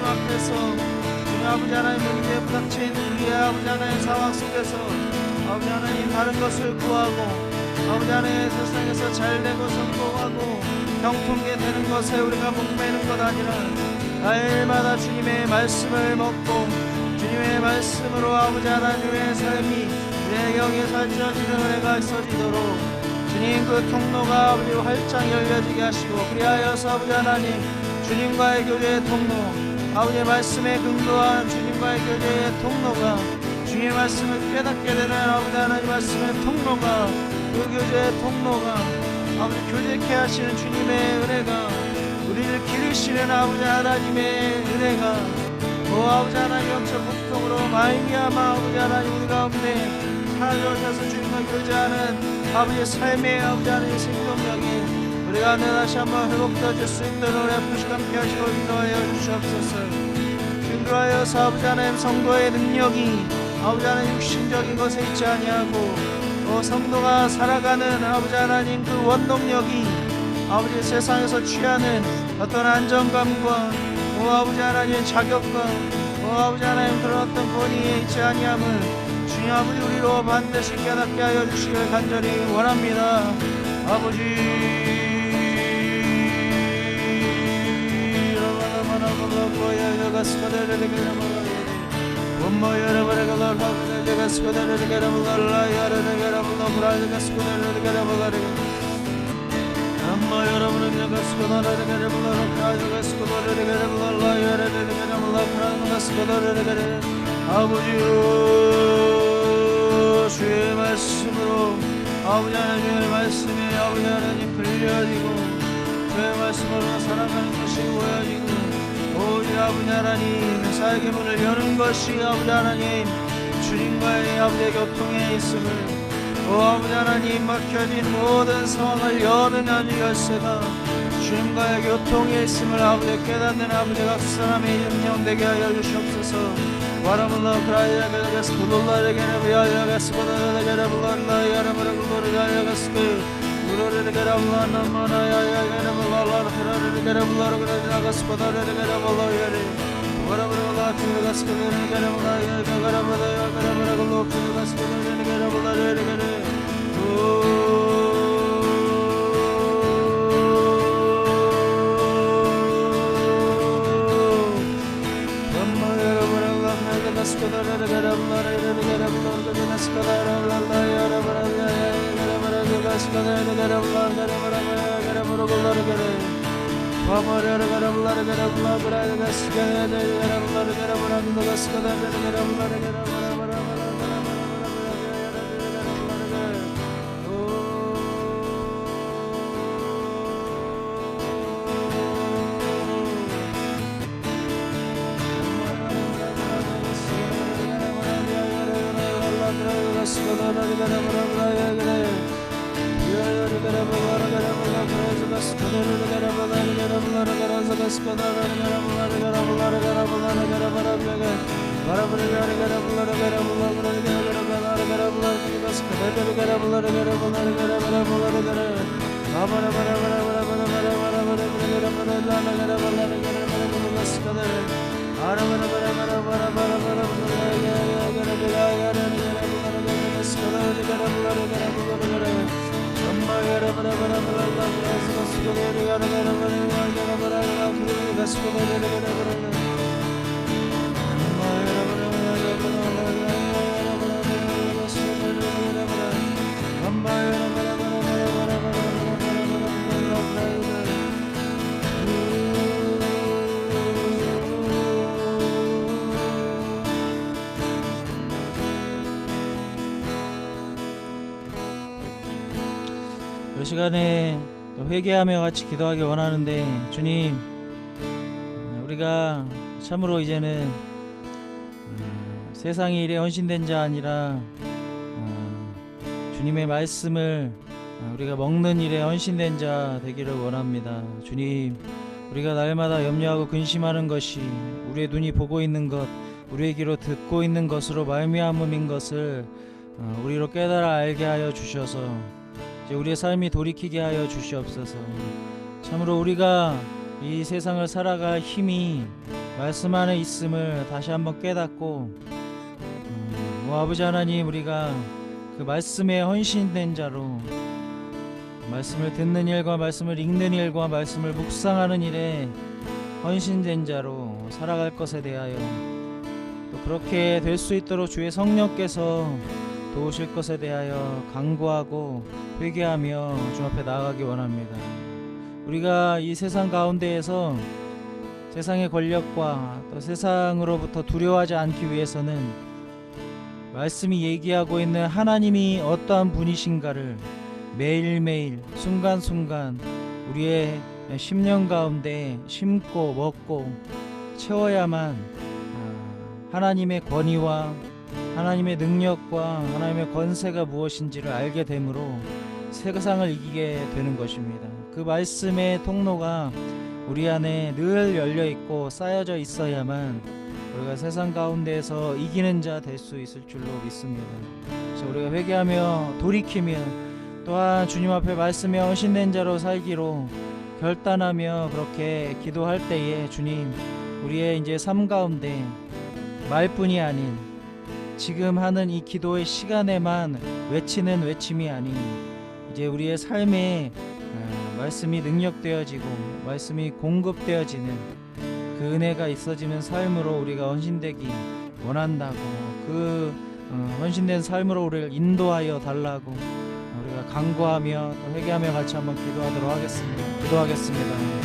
Speaker 2: 앞에서 주님 아버지 하나님 문제에 부닥친 우리의 아버지 하나님 상황 속에서 아버지 하나님 다른 것을 구하고 아버지 하나님 세상에서 잘되고 성공하고 병통게 되는 것에 우리가 목매는 것 아니라 날마다 주님의 말씀을 먹고 주님의 말씀으로 아버지 하나님의 삶이 내 영에 살쪄지는 은혜가 있어지도록 주님 그 통로가 아버지 활짝 열려지게 하시고 그리하여서 아버지 하나님 주님과의 교제의 통로 아버지의 말씀에 근거한 주님과의 교제의 통로가 주님의 말씀을 깨닫게 되는 아버지 하나님 말씀의 통로가 그 교제의 통로가 아버지 교제케 하시는 주님의 은혜가 우리를 기르시는 아버지 하나님의 은혜가 아버지 하나님 영적 국통으로 말미암아 아버지 하나님 우리 가운데 살아오셔서 주님과 교제하는 아버지의 삶의 아버지 하나님의 생명력이 우리 가운데 다시 한번 회복되어질 수 있도록 우리 앞으로 함께 하시고 인도하여 주시옵소서. 인도하여서 아버지 하나님 성도의 능력이 아버지 하나님 육신적인 것에 있지 아니하고 성도가 살아가는 아버지 하나님 그 원동력이 아버지 세상에서 취하는 어떤 안정감과 아버지 하나님의 자격과 아버지 하나님 그런 어떤 권위에 있지 아니함을 주님 아버지 우리로 반드시 깨닫게 하여 주시길 간절히 원합니다. 아버지 아버지요 주의 말씀으로 아버지 하나님의 말씀에 아버지 하나님 불려지고 주의 말씀으로 살아가는 것이 보여지고 오직 아버지 하나님 사역의 문을 여는 것이 아버지 하나님 주님과의 아버지의 교통에 있음을 아버지 하나님 막혀진 모든 상황을 여는 아주 열쇠가 주님과의 교통에 있음을 아버지 깨닫는 아버지 각 사람의 임명되게 하여 주시옵소서. 바라물라 크라이아가스 구돌라르게나 비아야가스 고다르게나 불라야가나 불라야가스 우르르게나 나마나야야가나 불라르게나 불라르게나 고다르게나 불라야리 바라물라 크라이아가스 고다르게나 불라야가나 불라야가나 불라야가스 고다르게나 불라르게나 이 시간에 회개하며 같이 기도하기 원하는데 주님 우리가 참으로 이제는 세상의 일에 헌신된 자 아니라 주님의 말씀을 우리가 먹는 일에 헌신된 자 되기를 원합니다. 주님 우리가 날마다 염려하고 근심하는 것이 우리의 눈이 보고 있는 것 우리의 귀로 듣고 있는 것으로 말미암음인 것을 우리로 깨달아 알게 하여 주셔서 이제 우리의 삶이 돌이키게 하여 주시옵소서. 참으로 우리가 이 세상을 살아갈 힘이 말씀 안에 있음을 다시 한번 깨닫고 아버지 하나님 우리가 그 말씀에 헌신된 자로 말씀을 듣는 일과 말씀을 읽는 일과 말씀을 묵상하는 일에 헌신된 자로 살아갈 것에 대하여 또 그렇게 될 수 있도록 주의 성령께서 도우실 것에 대하여 간구하고 회개하며 주 앞에 나아가기 원합니다. 우리가 이 세상 가운데에서 세상의 권력과 또 세상으로부터 두려워하지 않기 위해서는 말씀이 얘기하고 있는 하나님이 어떠한 분이신가를 매일매일 순간순간 우리의 심령 가운데 심고 먹고 채워야만 하나님의 권위와 하나님의 능력과 하나님의 권세가 무엇인지를 알게 되므로 세상을 이기게 되는 것입니다. 그 말씀의 통로가 우리 안에 늘 열려 있고 쌓여져 있어야만 우리가 세상 가운데에서 이기는 자 될 수 있을 줄로 믿습니다. 그래서 우리가 회개하며 돌이키며 또한 주님 앞에 말씀에 헌신된 자로 살기로 결단하며 그렇게 기도할 때에 주님, 우리의 이제 삶 가운데 말뿐이 아닌 지금 하는 이 기도의 시간에만 외치는 외침이 아닌 이제 우리의 삶에 말씀이 능력되어지고 말씀이 공급되어지는 그 은혜가 있어지는 삶으로 우리가 헌신되기 원한다고, 그 헌신된 삶으로 우리를 인도하여 달라고 우리가 간구하며 또 회개하며 같이 한번 기도하도록 하겠습니다. 기도하겠습니다.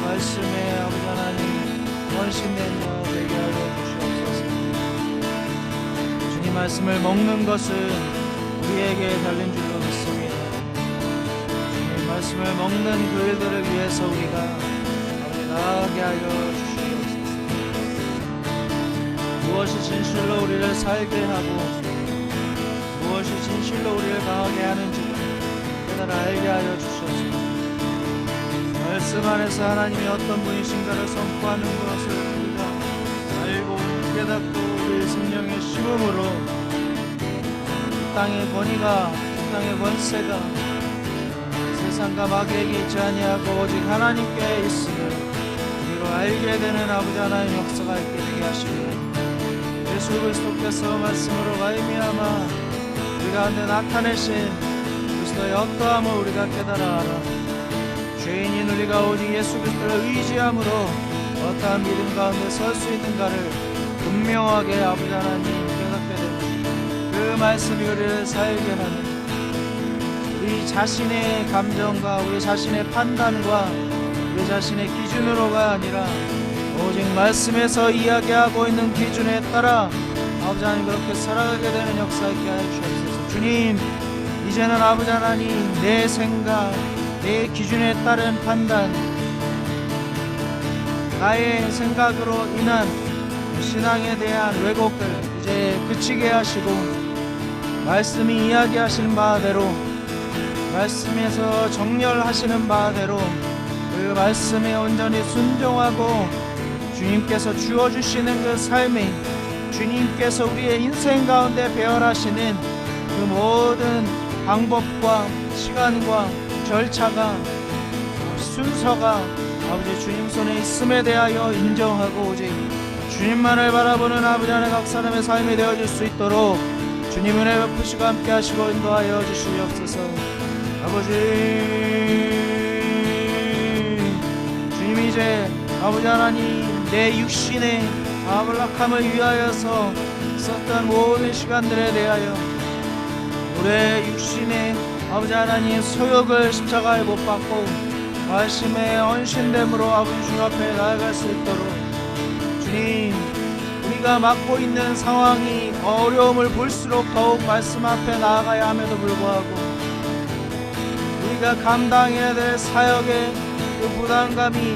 Speaker 2: 말씀에 아버지 하나님 헌신된 자 되게 하여 주시옵소서. 주님 말씀을 먹는 것은 우리에게 달린 줄로 믿습니다. 주님 말씀을 먹는 그 일들을 위해서 우리가 아버지 나아가게 하여 주시옵소서. 무엇이 진실로 우리를 살게 하고 무엇이 진실로 우리를 강하게 하는지 깨달아 알게 하여 주시옵소서. 말씀 안에서 하나님이 어떤 분이신가를 선포하는 것을 우리가 알고 깨닫고 우리 성령의 심음으로 땅의 권위가 땅의 권세가 세상과 마귀에게 있지 아니하고 오직 하나님께 있음을 우리로 알게 되는 아버지 하나님 역사가 있게 되게 하시고 예수 그리스도께서 말씀으로 말미암아 우리 가운데 나타내신 그리스도의 어떠함을 우리가 깨달아 알아 죄인인 우리가 오직 예수 그리스도를 의지함으로 어떠한 믿음 가운데 설 수 있는가를 분명하게 아버지 하나님 깨닫게 되는 그 말씀이 우리를 살게 하는 우리 자신의 감정과 우리 자신의 판단과 우리 자신의 기준으로가 아니라 오직 말씀에서 이야기하고 있는 기준에 따라 아버지 하나님 그렇게 살아가게 되는 역사 있게 하여 주옵소서. 주님, 이제는 아버지 하나님 내 생각 내 기준에 따른 판단 나의 생각으로 인한 신앙에 대한 왜곡들 이제 그치게 하시고 말씀이 이야기하시는 바대로 말씀에서 정렬하시는 바대로 그 말씀에 온전히 순종하고 주님께서 주어주시는 그 삶에 주님께서 우리의 인생 가운데 배열하시는 그 모든 방법과 시간과 절차가 순서가 아버지 주님 손에 있음에 대하여 인정하고 오직 주님만을 바라보는 아버지 하나님 각 사람의 삶이 되어질 수 있도록 주님 은혜 베푸시고 함께 하시고 인도하여 주시옵소서. 아버지 주님 이제 아버지 하나님 내 육신의 아블락함을 위하여서 썼던 모든 시간들에 대하여 우리의 육신의 아버지 하나님 소욕을 십자가에 못 박고 말씀에 헌신됨으로 아버지 주 앞에 나아갈 수 있도록 주님 우리가 맡고 있는 상황이 어려움을 볼수록 더욱 말씀 앞에 나아가야 함에도 불구하고 우리가 감당해야 될 사역의 그 부담감이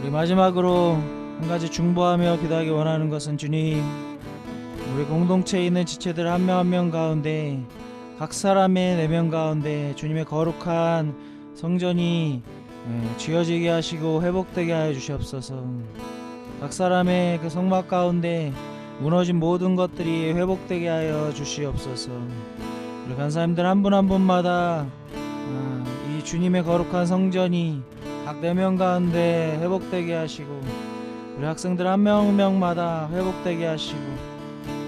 Speaker 2: 우리 마지막으로 한 가지 중보하며 기도하기 원하는 것은, 주님, 우리 공동체에 있는 지체들 한 명 한 명 가운데, 각 사람의 내면 가운데 주님의 거룩한 성전이 쥐어지게 하시고 회복되게 하여 주시옵소서. 각 사람의 그 성막 가운데 무너진 모든 것들이 회복되게 하여 주시옵소서. 우리 간사님들 한 분 한 분마다 이 주님의 거룩한 성전이 각 내면 가운데 회복되게 하시고, 우리 학생들 한 명 한 명마다 회복되게 하시고,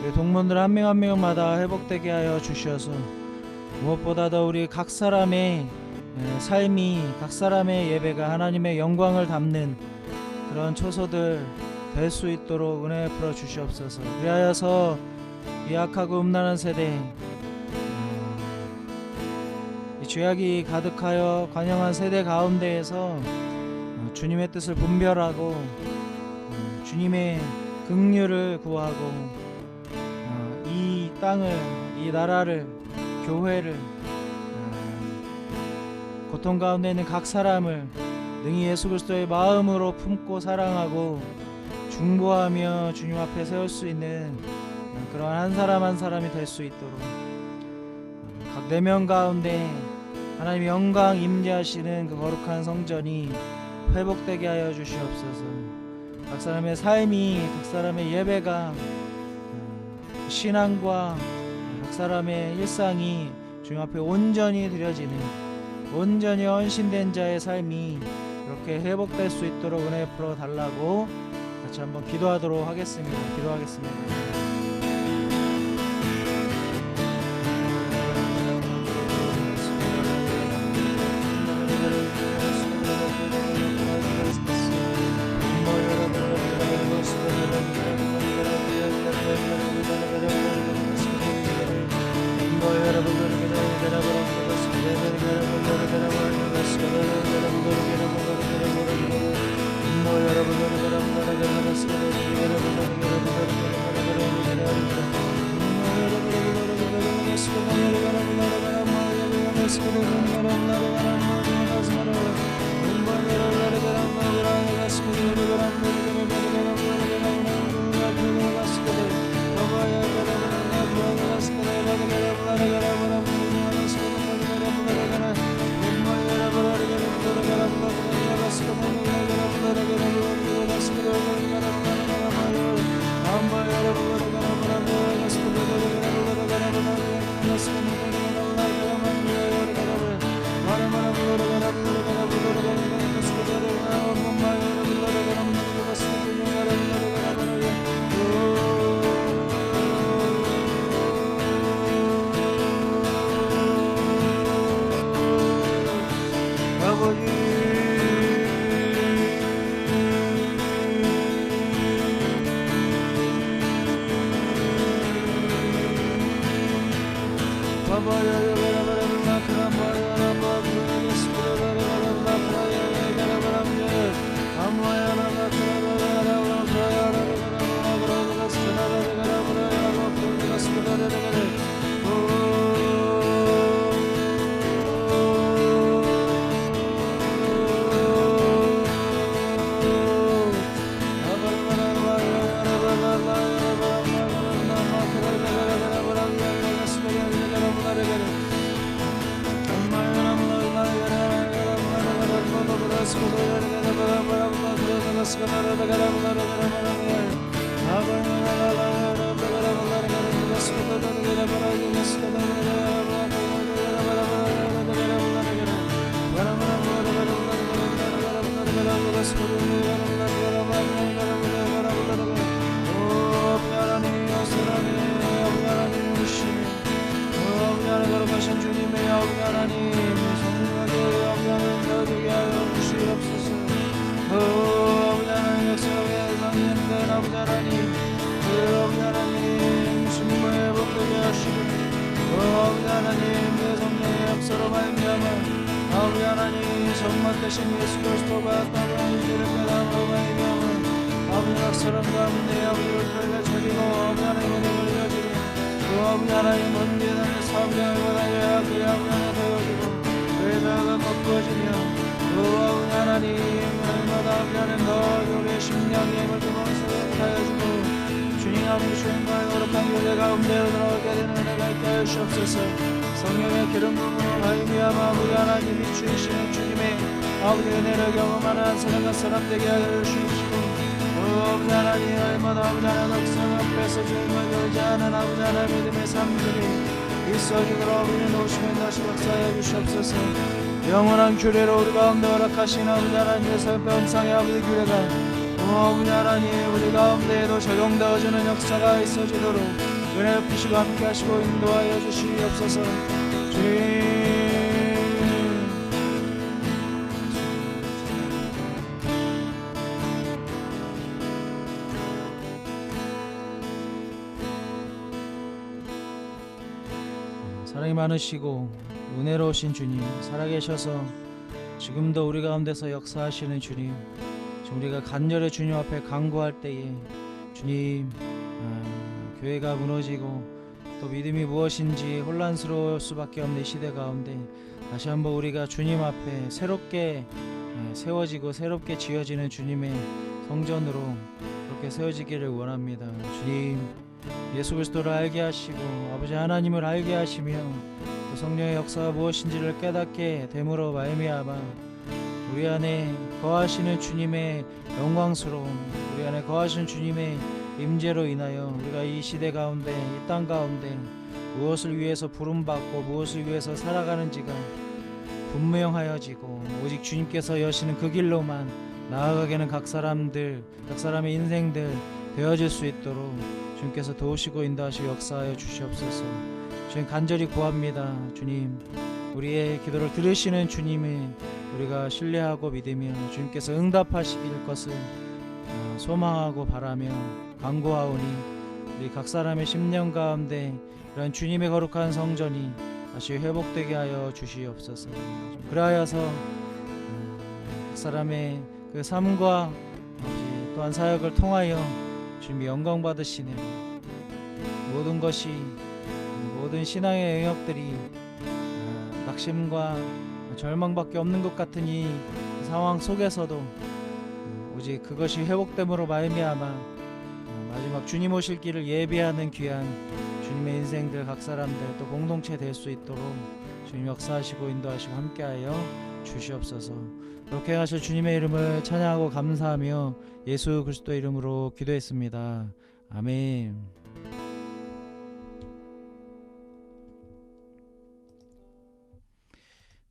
Speaker 2: 우리 동문들 한 명 한 명마다 회복되게 하여 주셔서, 무엇보다도 우리 각 사람의 삶이, 각 사람의 예배가 하나님의 영광을 담는 그런 초소들 될 수 있도록 은혜 베풀어 주시옵소서. 그리하여서 이 악하고 음란한 세대, 이 죄악이 가득하여 관영한 세대 가운데에서 주님의 뜻을 분별하고 주님의 긍휼을 구하고 이 땅을, 이 나라를, 교회를, 고통 가운데 있는 각 사람을 능히 예수 그리스도의 마음으로 품고 사랑하고 중보하며 주님 앞에 세울 수 있는 그런 한 사람 한 사람이 될 수 있도록, 각 내면 가운데 하나님의 영광 임재하시는 그 거룩한 성전이 회복되게 하여 주시옵소서. 각 사람의 삶이, 각 사람의 예배가, 신앙과 각 사람의 일상이 주님 앞에 온전히 드려지는, 온전히 헌신된 자의 삶이 이렇게 회복될 수 있도록 은혜 베풀어 달라고 같이 한번 기도하도록 하겠습니다. 기도하겠습니다. 거룩하신 주님의 아버지 하나님, 성령의 영광을 더하게 하여 주시옵소서. 아버지 하나님, 역사의 상님된 아버지 하나님, 아버지 하나님, 신부의 복되게 하시고, 아버지 하나님, 내 성령의 역사로 말미암아 아버지 하나님, 정말 되신 예수 그리스도가 땅을 이제를 깨달음으로 말미암아 아버지 낙사람 가운데 아버지를 털려 쳐지고 아버지 하나님의 능을 여지고 그 아버지 하나님 먼지단의 사명을 받아야 그 아버지 하나님 되어지고 그의 자가 꺾어지며 그 아버지 하나님 날마다 아버지 하나님 너 우리의 심령의 힘을 뜨거운 하여 주고 주님 아버지 주님과의 거룩한 교제 가운데로 들어가게 되는 은혜가 있게 하여 주옵소서. 성령의 기름 부음으로 말미암아 아버지 하나님이 주시는 주님의 아버지 은혜를 경험하는 사랑과 사람 되게 하여 주시고 아버지 하나님 날마다 아버지 하나님 역성 앞에서 주님을 열지 않은 아버지 하나님 믿음의 삶들이 있어지도록 아버지 노시면 다시 역사하여 주시옵소서. 영원한 규례로 우리 가운데 허락하신 아버지 하나님의 설병상의 아버지 규례가 아버지 하나님 우리 가운데에도 적용되어지는 역사가 있어지도록 은혜 주시고 함께 하시고 인도하여 주시옵소서. 주님 사랑이 많으시고 은혜로우신 주님 살아계셔서 지금도 우리 가운데서 역사하시는 주님, 지금 우리가 간절히 주님 앞에 간구할 때에 주님 교회가 무너지고 또 믿음이 무엇인지 혼란스러울 수밖에 없는 시대 가운데 다시 한번 우리가 주님 앞에 새롭게 세워지고 새롭게 지어지는 주님의 성전으로 그렇게 세워지기를 원합니다. 주님 예수 그리스도를 알게 하시고 아버지 하나님을 알게 하시며 또 성령의 역사가 무엇인지를 깨닫게 됨으로 말미암아 우리 안에 거하시는 주님의 영광스러움, 우리 안에 거하시는 주님의 임재로 인하여 우리가 이 시대 가운데 이 땅 가운데 무엇을 위해서 부름받고 무엇을 위해서 살아가는지가 분명하여지고 오직 주님께서 여시는 그 길로만 나아가게는 각 사람의 인생들 되어질 수 있도록 주님께서 도우시고 인도하시고 역사하여 주시옵소서. 주님 간절히 구합니다. 주님 우리의 기도를 들으시는 주님을 우리가 신뢰하고 믿으며 주님께서 응답하시길 것을 소망하고 바라며 간구하오니 우리 각 사람의 심령 가운데 이런 주님의 거룩한 성전이 다시 회복되게 하여 주시옵소서. 그리하여서 각 사람의 그 삶과 또한 사역을 통하여 주님이 영광 받으시는 모든 것이 모든 신앙의 영역들이 낙심과 절망밖에 없는 것 같은 이 상황 속에서도 오직 그것이 회복됨으로 말미암아 마지막 주님 오실 길을 예비하는 귀한 주님의 인생들 각 사람들 또 공동체 될 수 있도록 주님 역사하시고 인도하시고 함께하여 주시옵소서. 그렇게 하실 주님의 이름을 찬양하고 감사하며 예수 그리스도 이름으로 기도했습니다. 아멘.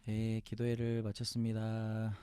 Speaker 2: 네, 기도회를 마쳤습니다.